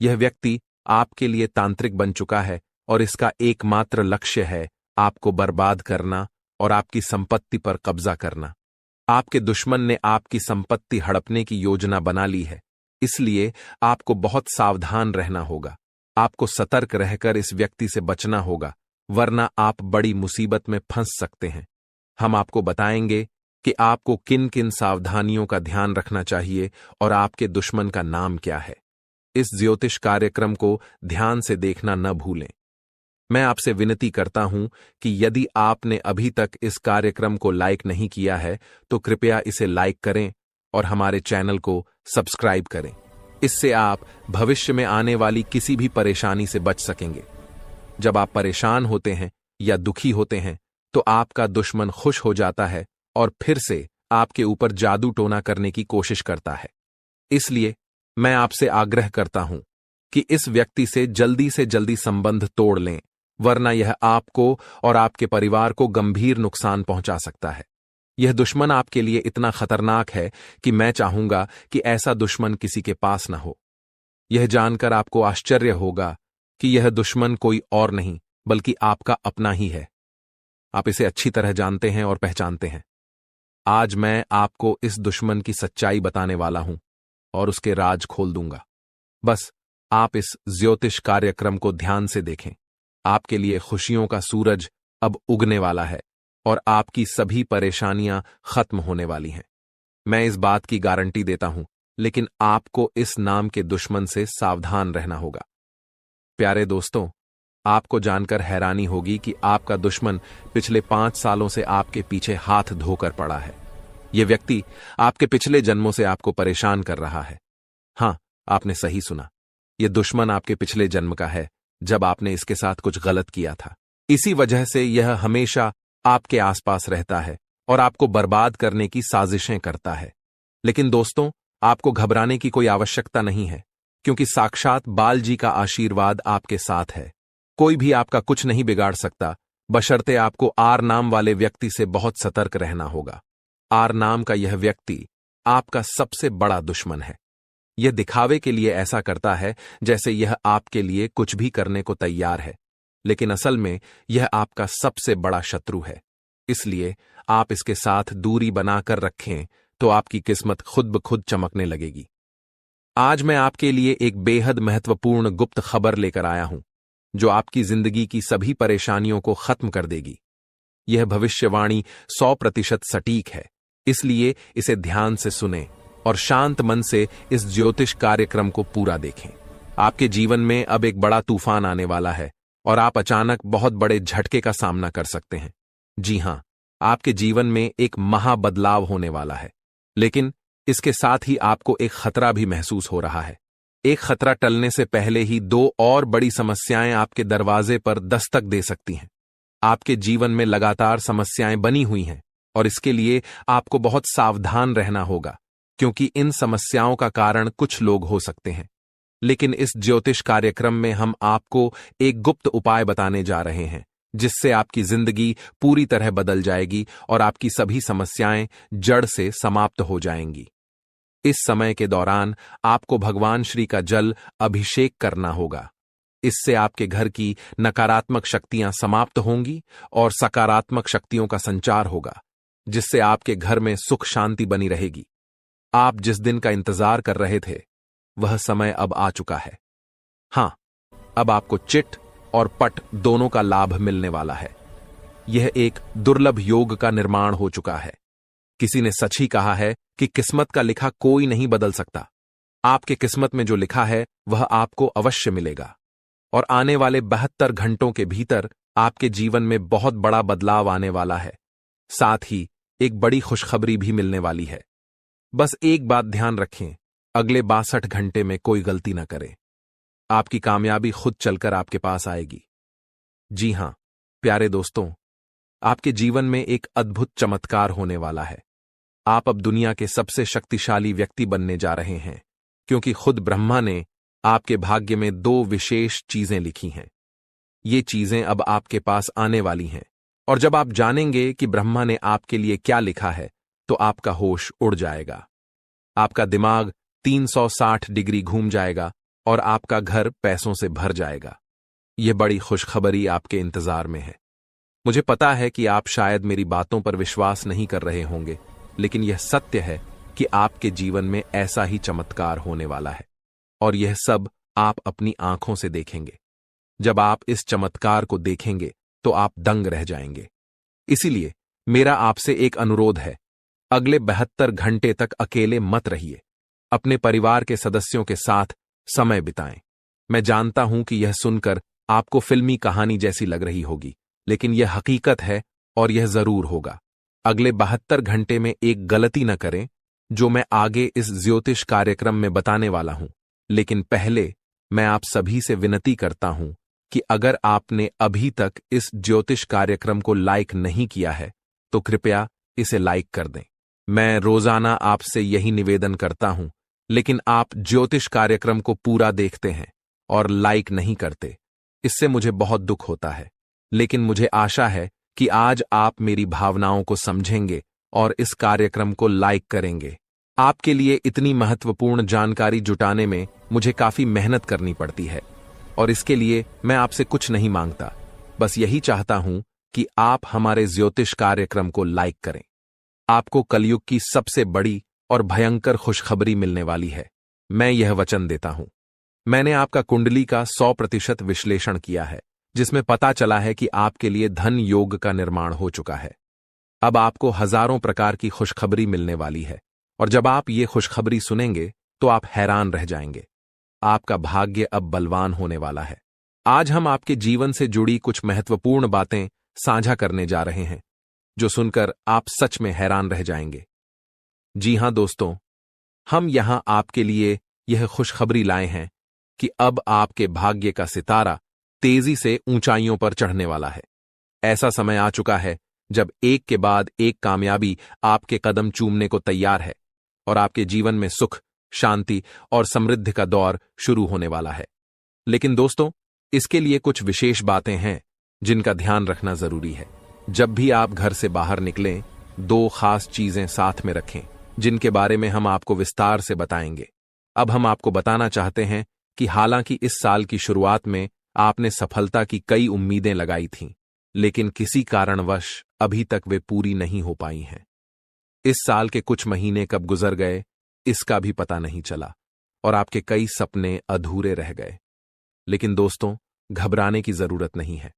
Speaker 2: यह व्यक्ति आपके लिए तांत्रिक बन चुका है और इसका एकमात्र लक्ष्य है आपको बर्बाद करना और आपकी संपत्ति पर कब्जा करना। आपके दुश्मन ने आपकी संपत्ति हड़पने की योजना बना ली है, इसलिए आपको बहुत सावधान रहना होगा। आपको सतर्क रहकर इस व्यक्ति से बचना होगा, वरना आप बड़ी मुसीबत में फंस सकते हैं। हम आपको बताएंगे कि आपको किन किन सावधानियों का ध्यान रखना चाहिए और आपके दुश्मन का नाम क्या है। इस ज्योतिष कार्यक्रम को ध्यान से देखना न भूलें। मैं आपसे विनती करता हूं कि यदि आपने अभी तक इस कार्यक्रम को लाइक नहीं किया है तो कृपया इसे लाइक करें और हमारे चैनल को सब्सक्राइब करें। इससे आप भविष्य में आने वाली किसी भी परेशानी से बच सकेंगे। जब आप परेशान होते हैं या दुखी होते हैं तो आपका दुश्मन खुश हो जाता है और फिर से आपके ऊपर जादू टोना करने की कोशिश करता है। इसलिए मैं आपसे आग्रह करता हूं कि इस व्यक्ति से जल्दी संबंध तोड़ लें, वरना यह आपको और आपके परिवार को गंभीर नुकसान पहुंचा सकता है। यह दुश्मन आपके लिए इतना खतरनाक है कि मैं चाहूंगा कि ऐसा दुश्मन किसी के पास न हो। यह जानकर आपको आश्चर्य होगा कि यह दुश्मन कोई और नहीं बल्कि आपका अपना ही है। आप इसे अच्छी तरह जानते हैं और पहचानते हैं। आज मैं आपको इस दुश्मन की सच्चाई बताने वाला हूं और उसके राज खोल दूंगा। बस आप इस ज्योतिष कार्यक्रम को ध्यान से देखें। आपके लिए खुशियों का सूरज अब उगने वाला है और आपकी सभी परेशानियां खत्म होने वाली हैं। मैं इस बात की गारंटी देता हूं, लेकिन आपको इस नाम के दुश्मन से सावधान रहना होगा। प्यारे दोस्तों, आपको जानकर हैरानी होगी कि आपका दुश्मन पिछले 5 सालों से आपके पीछे हाथ धोकर पड़ा है। यह व्यक्ति आपके पिछले जन्मों से आपको परेशान कर रहा है। हां, आपने सही सुना। यह दुश्मन आपके पिछले जन्म का है, जब आपने इसके साथ कुछ गलत किया था। इसी वजह से यह हमेशा आपके आसपास रहता है और आपको बर्बाद करने की साजिशें करता है। लेकिन दोस्तों, आपको घबराने की कोई आवश्यकता नहीं है, क्योंकि साक्षात बाल जी का आशीर्वाद आपके साथ है। कोई भी आपका कुछ नहीं बिगाड़ सकता, बशर्ते आपको आर नाम वाले व्यक्ति से बहुत सतर्क रहना होगा। आर नाम का यह व्यक्ति आपका सबसे बड़ा दुश्मन है। यह दिखावे के लिए ऐसा करता है जैसे यह आपके लिए कुछ भी करने को तैयार है, लेकिन असल में यह आपका सबसे बड़ा शत्रु है। इसलिए आप इसके साथ दूरी बनाकर रखें तो आपकी किस्मत खुद ब खुद चमकने लगेगी। आज मैं आपके लिए एक बेहद महत्वपूर्ण गुप्त खबर लेकर आया हूं, जो आपकी जिंदगी की सभी परेशानियों को खत्म कर देगी। यह भविष्यवाणी 100% सटीक है, इसलिए इसे ध्यान से सुनें और शांत मन से इस ज्योतिष कार्यक्रम को पूरा देखें। आपके जीवन में अब एक बड़ा तूफान आने वाला है और आप अचानक बहुत बड़े झटके का सामना कर सकते हैं। जी हां, आपके जीवन में एक महाबदलाव होने वाला है, लेकिन इसके साथ ही आपको एक खतरा भी महसूस हो रहा है। एक खतरा टलने से पहले ही दो और बड़ी समस्याएं आपके दरवाजे पर दस्तक दे सकती हैं। आपके जीवन में लगातार समस्याएं बनी हुई हैं और इसके लिए आपको बहुत सावधान रहना होगा, क्योंकि इन समस्याओं का कारण कुछ लोग हो सकते हैं। लेकिन इस ज्योतिष कार्यक्रम में हम आपको एक गुप्त उपाय बताने जा रहे हैं, जिससे आपकी जिंदगी पूरी तरह बदल जाएगी और आपकी सभी समस्याएं जड़ से समाप्त हो जाएंगी। इस समय के दौरान आपको भगवान श्री का जल अभिषेक करना होगा। इससे आपके घर की नकारात्मक शक्तियां समाप्त होंगी और सकारात्मक शक्तियों का संचार होगा, जिससे आपके घर में सुख शांति बनी रहेगी। आप जिस दिन का इंतजार कर रहे थे, वह समय अब आ चुका है। हां, अब आपको चिट और पट दोनों का लाभ मिलने वाला है। यह एक दुर्लभ योग का निर्माण हो चुका है। किसी ने सच ही कहा है कि किस्मत का लिखा कोई नहीं बदल सकता। आपके किस्मत में जो लिखा है वह आपको अवश्य मिलेगा और आने वाले 72 घंटों के भीतर आपके जीवन में बहुत बड़ा बदलाव आने वाला है। साथ ही एक बड़ी खुशखबरी भी मिलने वाली है। बस एक बात ध्यान रखें, अगले 62 घंटे में कोई गलती न करें। आपकी कामयाबी खुद चलकर आपके पास आएगी। जी हां, प्यारे दोस्तों, आपके जीवन में एक अद्भुत चमत्कार होने वाला है। आप अब दुनिया के सबसे शक्तिशाली व्यक्ति बनने जा रहे हैं, क्योंकि खुद ब्रह्मा ने आपके भाग्य में 2 विशेष चीजें लिखी हैं। ये चीजें अब आपके पास आने वाली हैं, और जब आप जानेंगे कि ब्रह्मा ने आपके लिए क्या लिखा है, तो आपका होश उड़ जाएगा। आपका दिमाग 360 डिग्री घूम जाएगा और आपका घर पैसों से भर जाएगा। यह बड़ी खुशखबरी आपके इंतजार में है। मुझे पता है कि आप शायद मेरी बातों पर विश्वास नहीं कर रहे होंगे, लेकिन यह सत्य है कि आपके जीवन में ऐसा ही चमत्कार होने वाला है, और यह सब आप अपनी आंखों से देखेंगे। जब आप इस चमत्कार को देखेंगे तो आप दंग रह जाएंगे। इसीलिए मेरा आपसे एक अनुरोध है, अगले 72 घंटे तक अकेले मत रहिए। अपने परिवार के सदस्यों के साथ समय बिताएं। मैं जानता हूं कि यह सुनकर आपको फिल्मी कहानी जैसी लग रही होगी, लेकिन यह हकीकत है और यह जरूर होगा। अगले 72 घंटे में एक गलती न करें, जो मैं आगे इस ज्योतिष कार्यक्रम में बताने वाला हूं। लेकिन पहले मैं आप सभी से विनती करता हूं कि अगर आपने अभी तक इस ज्योतिष कार्यक्रम को लाइक नहीं किया है, तो कृपया इसे लाइक कर दें। मैं रोजाना आपसे यही निवेदन करता हूं, लेकिन आप ज्योतिष कार्यक्रम को पूरा देखते हैं और लाइक नहीं करते। इससे मुझे बहुत दुख होता है, लेकिन मुझे आशा है कि आज आप मेरी भावनाओं को समझेंगे और इस कार्यक्रम को लाइक करेंगे। आपके लिए इतनी महत्वपूर्ण जानकारी जुटाने में मुझे काफी मेहनत करनी पड़ती है, और इसके लिए मैं आपसे कुछ नहीं मांगता, बस यही चाहता हूं कि आप हमारे ज्योतिष कार्यक्रम को लाइक करें। आपको कलयुग की सबसे बड़ी और भयंकर खुशखबरी मिलने वाली है। मैं यह वचन देता हूं। मैंने आपका कुंडली का 100% विश्लेषण किया है, जिसमें पता चला है कि आपके लिए धन योग का निर्माण हो चुका है। अब आपको हजारों प्रकार की खुशखबरी मिलने वाली है, और जब आप ये खुशखबरी सुनेंगे तो आप हैरान रह जाएंगे। आपका भाग्य अब बलवान होने वाला है। आज हम आपके जीवन से जुड़ी कुछ महत्वपूर्ण बातें साझा करने जा रहे हैं, जो सुनकर आप सच में हैरान रह जाएंगे। जी हां दोस्तों, हम यहां आपके लिए यह खुशखबरी लाए हैं कि अब आपके भाग्य का सितारा तेजी से ऊंचाइयों पर चढ़ने वाला है। ऐसा समय आ चुका है जब एक के बाद एक कामयाबी आपके कदम चूमने को तैयार है, और आपके जीवन में सुख, शांति और समृद्धि का दौर शुरू होने वाला है। लेकिन दोस्तों, इसके लिए कुछ विशेष बातें हैं जिनका ध्यान रखना जरूरी है। जब भी आप घर से बाहर निकलें, 2 खास चीजें साथ में रखें, जिनके बारे में हम आपको विस्तार से बताएंगे। अब हम आपको बताना चाहते हैं कि हालांकि इस साल की शुरुआत में आपने सफलता की कई उम्मीदें लगाई थीं, लेकिन किसी कारणवश अभी तक वे पूरी नहीं हो पाई हैं। इस साल के कुछ महीने कब गुजर गए, इसका भी पता नहीं चला, और आपके कई सपने अधूरे रह गए। लेकिन दोस्तों, घबराने की जरूरत नहीं है।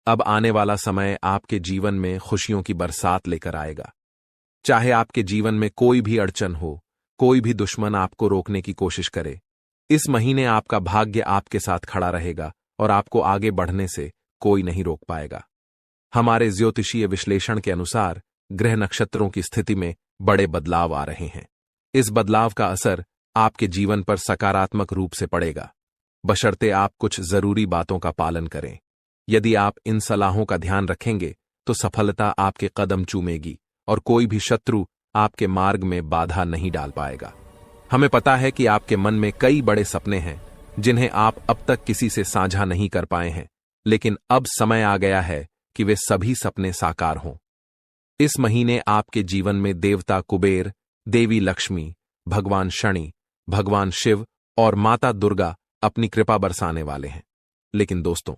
Speaker 2: अब आने वाला समय आपके जीवन में खुशियों की बरसात लेकर आएगा। चाहे आपके जीवन में कोई भी अड़चन हो, कोई भी दुश्मन आपको रोकने की कोशिश करे, इस महीने आपका भाग्य आपके साथ खड़ा रहेगा और आपको आगे बढ़ने से कोई नहीं रोक पाएगा। हमारे ज्योतिषीय विश्लेषण के अनुसार ग्रह नक्षत्रों की स्थिति में बड़े बदलाव आ रहे हैं। इस बदलाव का असर आपके जीवन पर सकारात्मक रूप से पड़ेगा, बशर्ते आप कुछ जरूरी बातों का पालन करें। यदि आप इन सलाहों का ध्यान रखेंगे तो सफलता आपके कदम चूमेगी और कोई भी शत्रु आपके मार्ग में बाधा नहीं डाल पाएगा। हमें पता है कि आपके मन में कई बड़े सपने हैं जिन्हें आप अब तक किसी से साझा नहीं कर पाए हैं, लेकिन अब समय आ गया है कि वे सभी सपने साकार हों। इस महीने आपके जीवन में देवता कुबेर, देवी लक्ष्मी, भगवान शनि, भगवान शिव और माता दुर्गा अपनी कृपा बरसाने वाले हैं। लेकिन दोस्तों,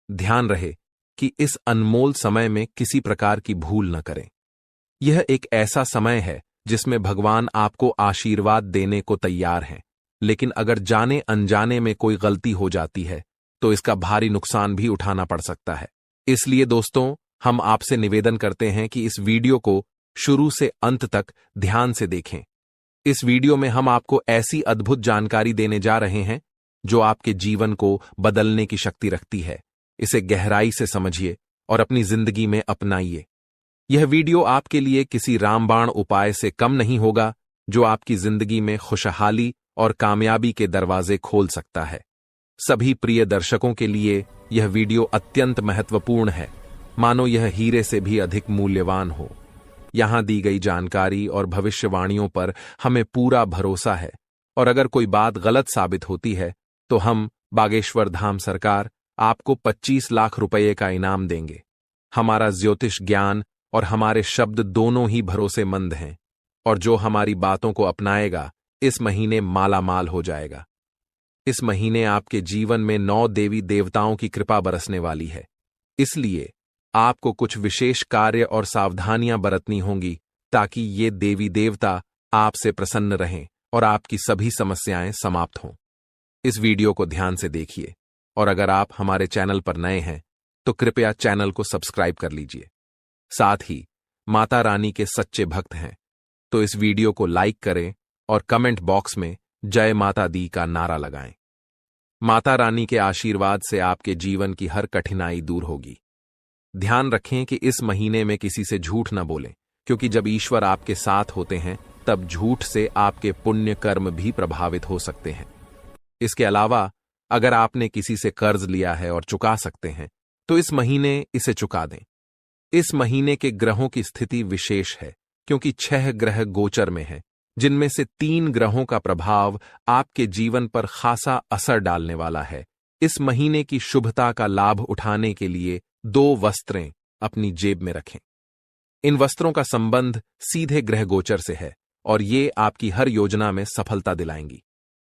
Speaker 2: ध्यान रहे कि इस अनमोल समय में किसी प्रकार की भूल न करें। यह एक ऐसा समय है जिसमें भगवान आपको आशीर्वाद देने को तैयार हैं, लेकिन अगर जाने अनजाने में कोई गलती हो जाती है तो इसका भारी नुकसान भी उठाना पड़ सकता है। इसलिए दोस्तों, हम आपसे निवेदन करते हैं कि इस वीडियो को शुरू से अंत तक ध्यान से देखें। इस वीडियो में हम आपको ऐसी अद्भुत जानकारी देने जा रहे हैं जो आपके जीवन को बदलने की शक्ति रखती है। इसे गहराई से समझिए और अपनी जिंदगी में अपनाइए। यह वीडियो आपके लिए किसी रामबाण उपाय से कम नहीं होगा जो आपकी जिंदगी में खुशहाली और कामयाबी के दरवाजे खोल सकता है। सभी प्रिय दर्शकों के लिए यह वीडियो अत्यंत महत्वपूर्ण है, मानो यह हीरे से भी अधिक मूल्यवान हो। यहां दी गई जानकारी और भविष्यवाणियों पर हमें पूरा भरोसा है और अगर कोई बात गलत साबित होती है तो हम बागेश्वर धाम सरकार आपको 25 लाख रुपये का इनाम देंगे। हमारा ज्योतिष ज्ञान और हमारे शब्द दोनों ही भरोसेमंद हैं और जो हमारी बातों को अपनाएगा इस महीने मालामाल हो जाएगा। इस महीने आपके जीवन में 9 देवी देवताओं की कृपा बरसने वाली है, इसलिए आपको कुछ विशेष कार्य और सावधानियां बरतनी होंगी ताकि ये देवी देवता आपसे प्रसन्न रहें और आपकी सभी समस्याएं समाप्त हों। इस वीडियो को ध्यान से देखिए और अगर आप हमारे चैनल पर नए हैं तो कृपया चैनल को सब्सक्राइब कर लीजिए। साथ ही माता रानी के सच्चे भक्त हैं तो इस वीडियो को लाइक करें और कमेंट बॉक्स में जय माता दी का नारा लगाएं। माता रानी के आशीर्वाद से आपके जीवन की हर कठिनाई दूर होगी। ध्यान रखें कि इस महीने में किसी से झूठ न बोलें, क्योंकि जब ईश्वर आपके साथ होते हैं तब झूठ से आपके पुण्य कर्म भी प्रभावित हो सकते हैं। इसके अलावा अगर आपने किसी से कर्ज लिया है और चुका सकते हैं तो इस महीने इसे चुका दें। इस महीने के ग्रहों की स्थिति विशेष है क्योंकि 6 ग्रह गोचर में हैं, जिनमें से 3 ग्रहों का प्रभाव आपके जीवन पर खासा असर डालने वाला है। इस महीने की शुभता का लाभ उठाने के लिए 2 वस्त्रें अपनी जेब में रखें। इन वस्त्रों का संबंध सीधे ग्रह गोचर से है और ये आपकी हर योजना में सफलता दिलाएंगी।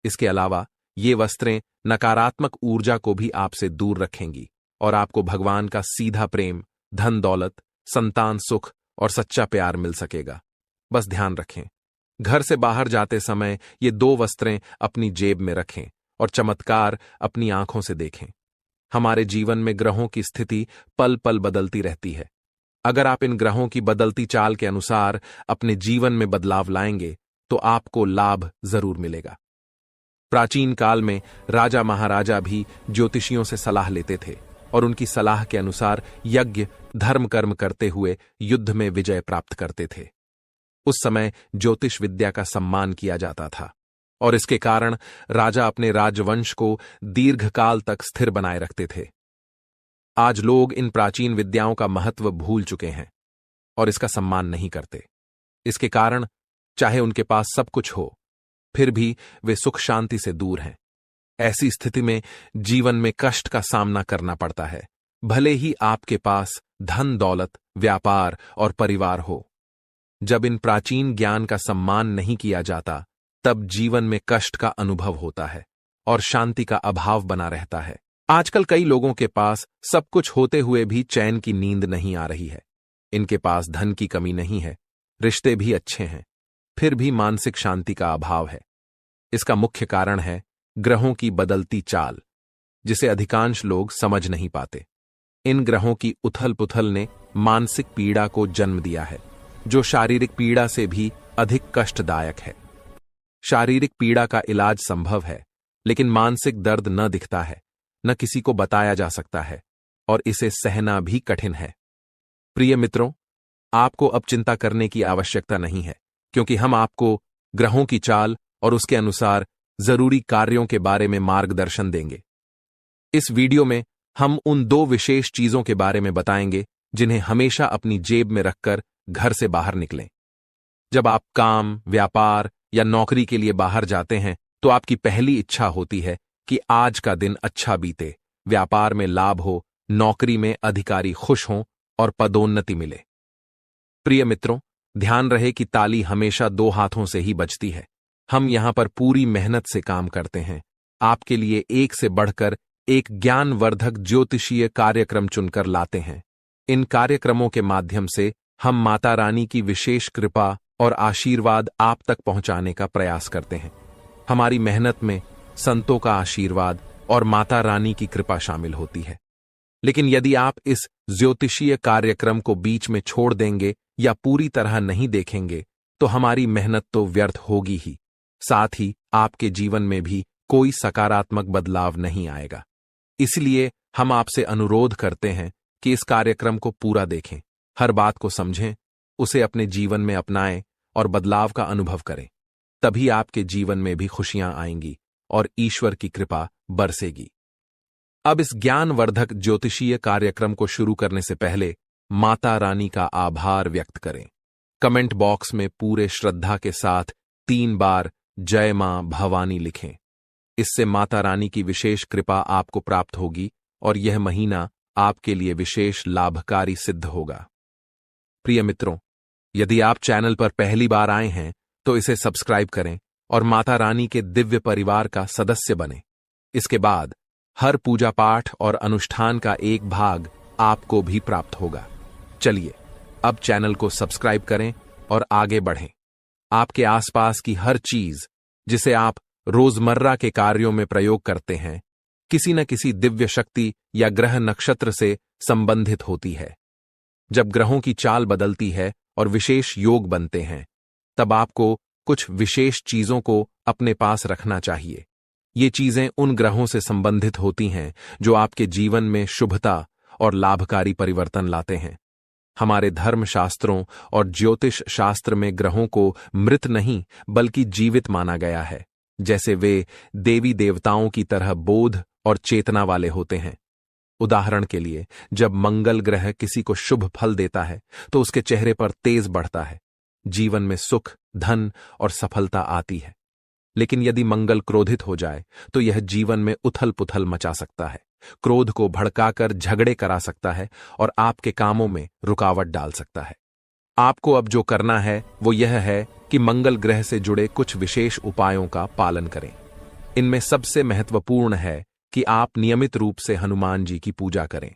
Speaker 2: इसके अलावा ये वस्त्रें नकारात्मक ऊर्जा को भी आपसे दूर रखेंगी और आपको भगवान का सीधा प्रेम, धन दौलत, संतान सुख और सच्चा प्यार मिल सकेगा। बस ध्यान रखें, घर से बाहर जाते समय ये 2 वस्त्रें अपनी जेब में रखें और चमत्कार अपनी आंखों से देखें। हमारे जीवन में ग्रहों की स्थिति पल पल बदलती रहती है। अगर आप इन ग्रहों की बदलती चाल के अनुसार अपने जीवन में बदलाव लाएंगे तो आपको लाभ जरूर मिलेगा। प्राचीन काल में राजा महाराजा भी ज्योतिषियों से सलाह लेते थे और उनकी सलाह के अनुसार यज्ञ, धर्म कर्म करते हुए युद्ध में विजय प्राप्त करते थे। उस समय ज्योतिष विद्या का सम्मान किया जाता था और इसके कारण राजा अपने राजवंश को दीर्घकाल तक स्थिर बनाए रखते थे। आज लोग इन प्राचीन विद्याओं का महत्व भूल चुके हैं और इसका सम्मान नहीं करते। इसके कारण चाहे उनके पास सब कुछ हो, फिर भी वे सुख शांति से दूर हैं। ऐसी स्थिति में जीवन में कष्ट का सामना करना पड़ता है, भले ही आपके पास धन दौलत, व्यापार और परिवार हो। जब इन प्राचीन ज्ञान का सम्मान नहीं किया जाता तब जीवन में कष्ट का अनुभव होता है और शांति का अभाव बना रहता है। आजकल कई लोगों के पास सब कुछ होते हुए भी चैन की नींद नहीं आ रही है। इनके पास धन की कमी नहीं है, रिश्ते भी अच्छे हैं, फिर भी मानसिक शांति का अभाव है। इसका मुख्य कारण है ग्रहों की बदलती चाल, जिसे अधिकांश लोग समझ नहीं पाते। इन ग्रहों की उथल पुथल ने मानसिक पीड़ा को जन्म दिया है, जो शारीरिक पीड़ा से भी अधिक कष्टदायक है। शारीरिक पीड़ा का इलाज संभव है, लेकिन मानसिक दर्द न दिखता है, न किसी को बताया जा सकता है और इसे सहना भी कठिन है। प्रिय मित्रों, आपको अब चिंता करने की आवश्यकता नहीं है, क्योंकि हम आपको ग्रहों की चाल और उसके अनुसार जरूरी कार्यों के बारे में मार्गदर्शन देंगे। इस वीडियो में हम उन 2 विशेष चीजों के बारे में बताएंगे जिन्हें हमेशा अपनी जेब में रखकर घर से बाहर निकलें। जब आप काम, व्यापार या नौकरी के लिए बाहर जाते हैं तो आपकी पहली इच्छा होती है कि आज का दिन अच्छा बीते, व्यापार में लाभ हो, नौकरी में अधिकारी खुश हों और पदोन्नति मिले। प्रिय मित्रों, ध्यान रहे कि ताली हमेशा 2 हाथों से ही बजती है। हम यहां पर पूरी मेहनत से काम करते हैं, आपके लिए एक से बढ़कर एक ज्ञानवर्धक ज्योतिषीय कार्यक्रम चुनकर लाते हैं। इन कार्यक्रमों के माध्यम से हम माता रानी की विशेष कृपा और आशीर्वाद आप तक पहुंचाने का प्रयास करते हैं। हमारी मेहनत में संतों का आशीर्वाद और माता रानी की कृपा शामिल होती है। लेकिन यदि आप इस ज्योतिषीय कार्यक्रम को बीच में छोड़ देंगे या पूरी तरह नहीं देखेंगे तो हमारी मेहनत तो व्यर्थ होगी ही, साथ ही आपके जीवन में भी कोई सकारात्मक बदलाव नहीं आएगा। इसलिए हम आपसे अनुरोध करते हैं कि इस कार्यक्रम को पूरा देखें, हर बात को समझें, उसे अपने जीवन में अपनाएं और बदलाव का अनुभव करें। तभी आपके जीवन में भी खुशियां आएंगी और ईश्वर की कृपा बरसेगी। अब इस ज्ञानवर्धक ज्योतिषीय कार्यक्रम को शुरू करने से पहले माता रानी का आभार व्यक्त करें। कमेंट बॉक्स में पूरे श्रद्धा के साथ 3 बार जय मां भवानी लिखें। इससे माता रानी की विशेष कृपा आपको प्राप्त होगी और यह महीना आपके लिए विशेष लाभकारी सिद्ध होगा। प्रिय मित्रों, यदि आप चैनल पर पहली बार आए हैं तो इसे सब्सक्राइब करें और माता रानी के दिव्य परिवार का सदस्य बनें। इसके बाद हर पूजा पाठ और अनुष्ठान का एक भाग आपको भी प्राप्त होगा। चलिए अब चैनल को सब्सक्राइब करें और आगे बढ़ें। आपके आसपास की हर चीज जिसे आप रोजमर्रा के कार्यों में प्रयोग करते हैं, किसी न किसी दिव्य शक्ति या ग्रह नक्षत्र से संबंधित होती है। जब ग्रहों की चाल बदलती है और विशेष योग बनते हैं, तब आपको कुछ विशेष चीजों को अपने पास रखना चाहिए। ये चीजें उन ग्रहों से संबंधित होती हैं जो आपके जीवन में शुभता और लाभकारी परिवर्तन लाते हैं। हमारे धर्म शास्त्रों और ज्योतिष शास्त्र में ग्रहों को मृत नहीं बल्कि जीवित माना गया है, जैसे वे देवी देवताओं की तरह बोध और चेतना वाले होते हैं। उदाहरण के लिए, जब मंगल ग्रह किसी को शुभ फल देता है तो उसके चेहरे पर तेज बढ़ता है, जीवन में सुख, धन और सफलता आती है। लेकिन यदि मंगल क्रोधित हो जाए तो यह जीवन में उथल पुथल मचा सकता है, क्रोध को भड़काकर झगड़े करा सकता है और आपके कामों में रुकावट डाल सकता है। आपको अब जो करना है वो यह है कि मंगल ग्रह से जुड़े कुछ विशेष उपायों का पालन करें। इनमें सबसे महत्वपूर्ण है कि आप नियमित रूप से हनुमान जी की पूजा करें,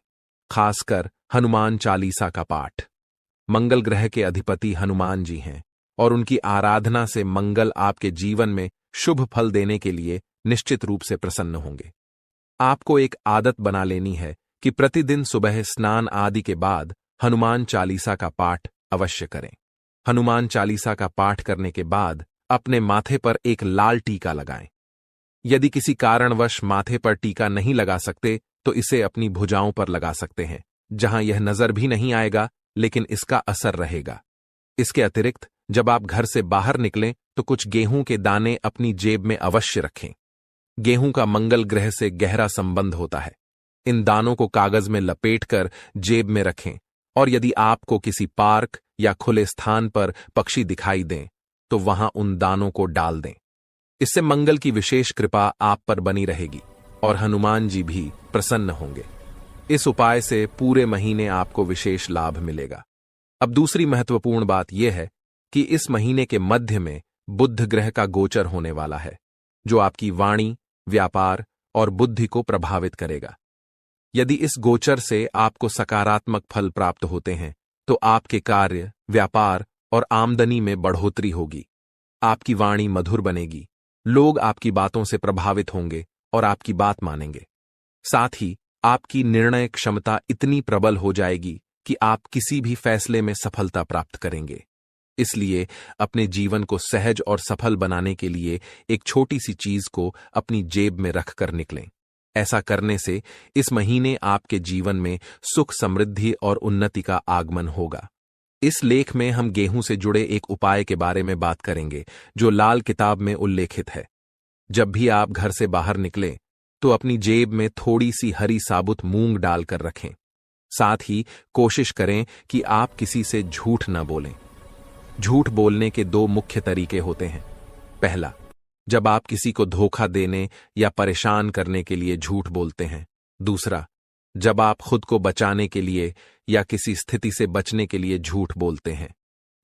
Speaker 2: खासकर हनुमान चालीसा का पाठ। मंगल ग्रह के अधिपति हनुमान जी हैं और उनकी आराधना से मंगल आपके जीवन में शुभ फल देने के लिए निश्चित रूप से प्रसन्न होंगे। आपको एक आदत बना लेनी है कि प्रतिदिन सुबह स्नान आदि के बाद हनुमान चालीसा का पाठ अवश्य करें। हनुमान चालीसा का पाठ करने के बाद अपने माथे पर एक लाल टीका लगाएं। यदि किसी कारणवश माथे पर टीका नहीं लगा सकते तो इसे अपनी भुजाओं पर लगा सकते हैं, जहां यह नजर भी नहीं आएगा लेकिन इसका असर रहेगा। इसके अतिरिक्त जब आप घर से बाहर निकलें तो कुछ गेहूं के दाने अपनी जेब में अवश्य रखें। गेहूं का मंगल ग्रह से गहरा संबंध होता है। इन दानों को कागज में लपेटकर जेब में रखें और यदि आपको किसी पार्क या खुले स्थान पर पक्षी दिखाई दें तो वहां उन दानों को डाल दें। इससे मंगल की विशेष कृपा आप पर बनी रहेगी और हनुमान जी भी प्रसन्न होंगे। इस उपाय से पूरे महीने आपको विशेष लाभ मिलेगा। अब दूसरी महत्वपूर्ण बात यह है कि इस महीने के मध्य में बुध ग्रह का गोचर होने वाला है, जो आपकी वाणी, व्यापार और बुद्धि को प्रभावित करेगा। यदि इस गोचर से आपको सकारात्मक फल प्राप्त होते हैं तो आपके कार्य, व्यापार और आमदनी में बढ़ोतरी होगी। आपकी वाणी मधुर बनेगी, लोग आपकी बातों से प्रभावित होंगे और आपकी बात मानेंगे। साथ ही आपकी निर्णय क्षमता इतनी प्रबल हो जाएगी कि आप किसी भी फैसले में सफलता प्राप्त करेंगे। इसलिए अपने जीवन को सहज और सफल बनाने के लिए एक छोटी सी चीज को अपनी जेब में रखकर निकलें। ऐसा करने से इस महीने आपके जीवन में सुख, समृद्धि और उन्नति का आगमन होगा। इस लेख में हम गेहूं से जुड़े एक उपाय के बारे में बात करेंगे जो लाल किताब में उल्लेखित है। जब भी आप घर से बाहर निकलें तो अपनी जेब में थोड़ी सी हरी साबुत मूंग डालकर रखें। साथ ही कोशिश करें कि आप किसी से झूठ न बोलें। झूठ बोलने के दो मुख्य तरीके होते हैं। पहला, जब आप किसी को धोखा देने या परेशान करने के लिए झूठ बोलते हैं। दूसरा, जब आप खुद को बचाने के लिए या किसी स्थिति से बचने के लिए झूठ बोलते हैं।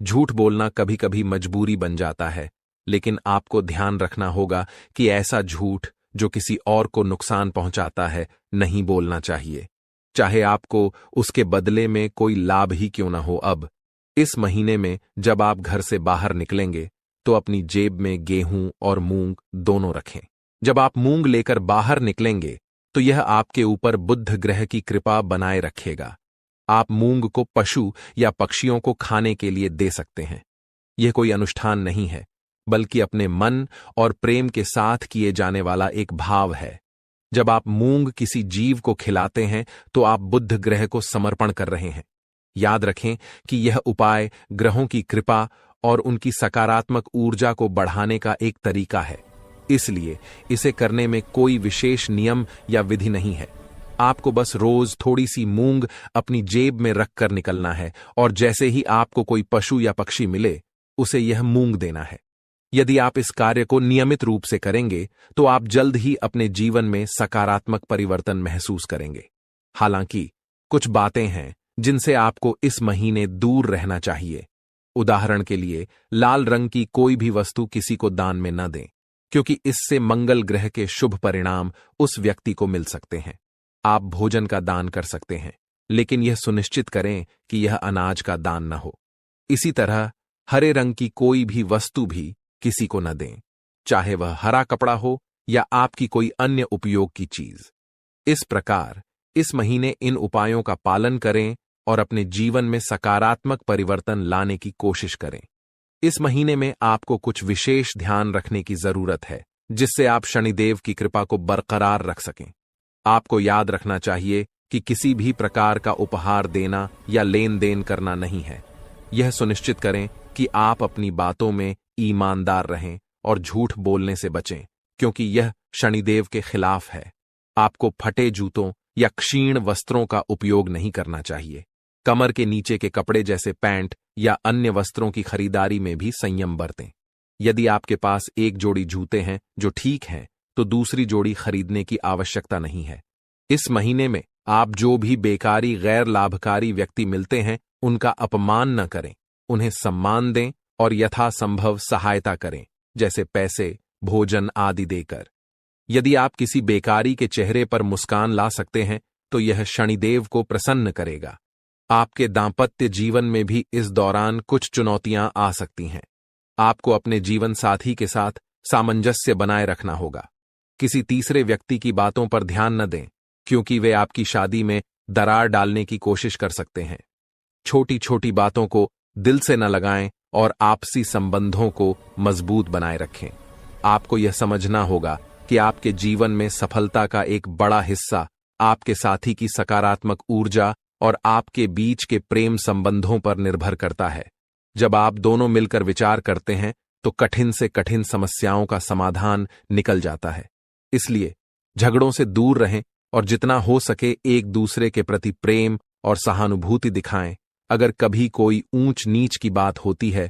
Speaker 2: झूठ बोलना कभी कभी मजबूरी बन जाता है, लेकिन आपको ध्यान रखना होगा कि ऐसा झूठ जो किसी और को नुकसान पहुंचाता है नहीं बोलना चाहिए, चाहे आपको उसके बदले में कोई लाभ ही क्यों ना हो। अब इस महीने में जब आप घर से बाहर निकलेंगे तो अपनी जेब में गेहूं और मूंग दोनों रखें। जब आप मूंग लेकर बाहर निकलेंगे तो यह आपके ऊपर बुध ग्रह की कृपा बनाए रखेगा। आप मूंग को पशु या पक्षियों को खाने के लिए दे सकते हैं। यह कोई अनुष्ठान नहीं है, बल्कि अपने मन और प्रेम के साथ किए जाने वाला एक भाव है। जब आप मूंग किसी जीव को खिलाते हैं तो आप बुध ग्रह को समर्पण कर रहे हैं। याद रखें कि यह उपाय ग्रहों की कृपा और उनकी सकारात्मक ऊर्जा को बढ़ाने का एक तरीका है, इसलिए इसे करने में कोई विशेष नियम या विधि नहीं है। आपको बस रोज थोड़ी सी मूंग अपनी जेब में रखकर निकलना है और जैसे ही आपको कोई पशु या पक्षी मिले उसे यह मूंग देना है। यदि आप इस कार्य को नियमित रूप से करेंगे तो आप जल्द ही अपने जीवन में सकारात्मक परिवर्तन महसूस करेंगे। हालांकि कुछ बातें हैं जिनसे आपको इस महीने दूर रहना चाहिए। उदाहरण के लिए, लाल रंग की कोई भी वस्तु किसी को दान में न दें, क्योंकि इससे मंगल ग्रह के शुभ परिणाम उस व्यक्ति को मिल सकते हैं। आप भोजन का दान कर सकते हैं, लेकिन यह सुनिश्चित करें कि यह अनाज का दान न हो। इसी तरह हरे रंग की कोई भी वस्तु भी किसी को न दें, चाहे वह हरा कपड़ा हो या आपकी कोई अन्य उपयोग की चीज। इस प्रकार इस महीने इन उपायों का पालन करें और अपने जीवन में सकारात्मक परिवर्तन लाने की कोशिश करें। इस महीने में आपको कुछ विशेष ध्यान रखने की जरूरत है, जिससे आप शनिदेव की कृपा को बरकरार रख सकें। आपको याद रखना चाहिए कि किसी भी प्रकार का उपहार देना या लेन देन करना नहीं है। यह सुनिश्चित करें कि आप अपनी बातों में ईमानदार रहें और झूठ बोलने से बचें, क्योंकि यह शनिदेव के खिलाफ है। आपको फटे जूतों या क्षीण वस्त्रों का उपयोग नहीं करना चाहिए। कमर के नीचे के कपड़े जैसे पैंट या अन्य वस्त्रों की खरीदारी में भी संयम बरतें। यदि आपके पास एक जोड़ी जूते हैं जो ठीक हैं, तो दूसरी जोड़ी खरीदने की आवश्यकता नहीं है। इस महीने में आप जो भी बेकारी गैर लाभकारी व्यक्ति मिलते हैं उनका अपमान न करें, उन्हें सम्मान दें और यथासंभव सहायता करें, जैसे पैसे, भोजन आदि देकर। यदि आप किसी बेकारी के चेहरे पर मुस्कान ला सकते हैं तो यह शनिदेव को प्रसन्न करेगा। आपके दांपत्य जीवन में भी इस दौरान कुछ चुनौतियां आ सकती हैं। आपको अपने जीवन साथी के साथ सामंजस्य बनाए रखना होगा। किसी तीसरे व्यक्ति की बातों पर ध्यान न दें, क्योंकि वे आपकी शादी में दरार डालने की कोशिश कर सकते हैं। छोटी छोटी बातों को दिल से न लगाएं और आपसी संबंधों को मजबूत बनाए रखें। आपको यह समझना होगा कि आपके जीवन में सफलता का एक बड़ा हिस्सा आपके साथी की सकारात्मक ऊर्जा और आपके बीच के प्रेम संबंधों पर निर्भर करता है। जब आप दोनों मिलकर विचार करते हैं तो कठिन से कठिन समस्याओं का समाधान निकल जाता है। इसलिए झगड़ों से दूर रहें और जितना हो सके एक दूसरे के प्रति प्रेम और सहानुभूति दिखाएं। अगर कभी कोई ऊंच नीच की बात होती है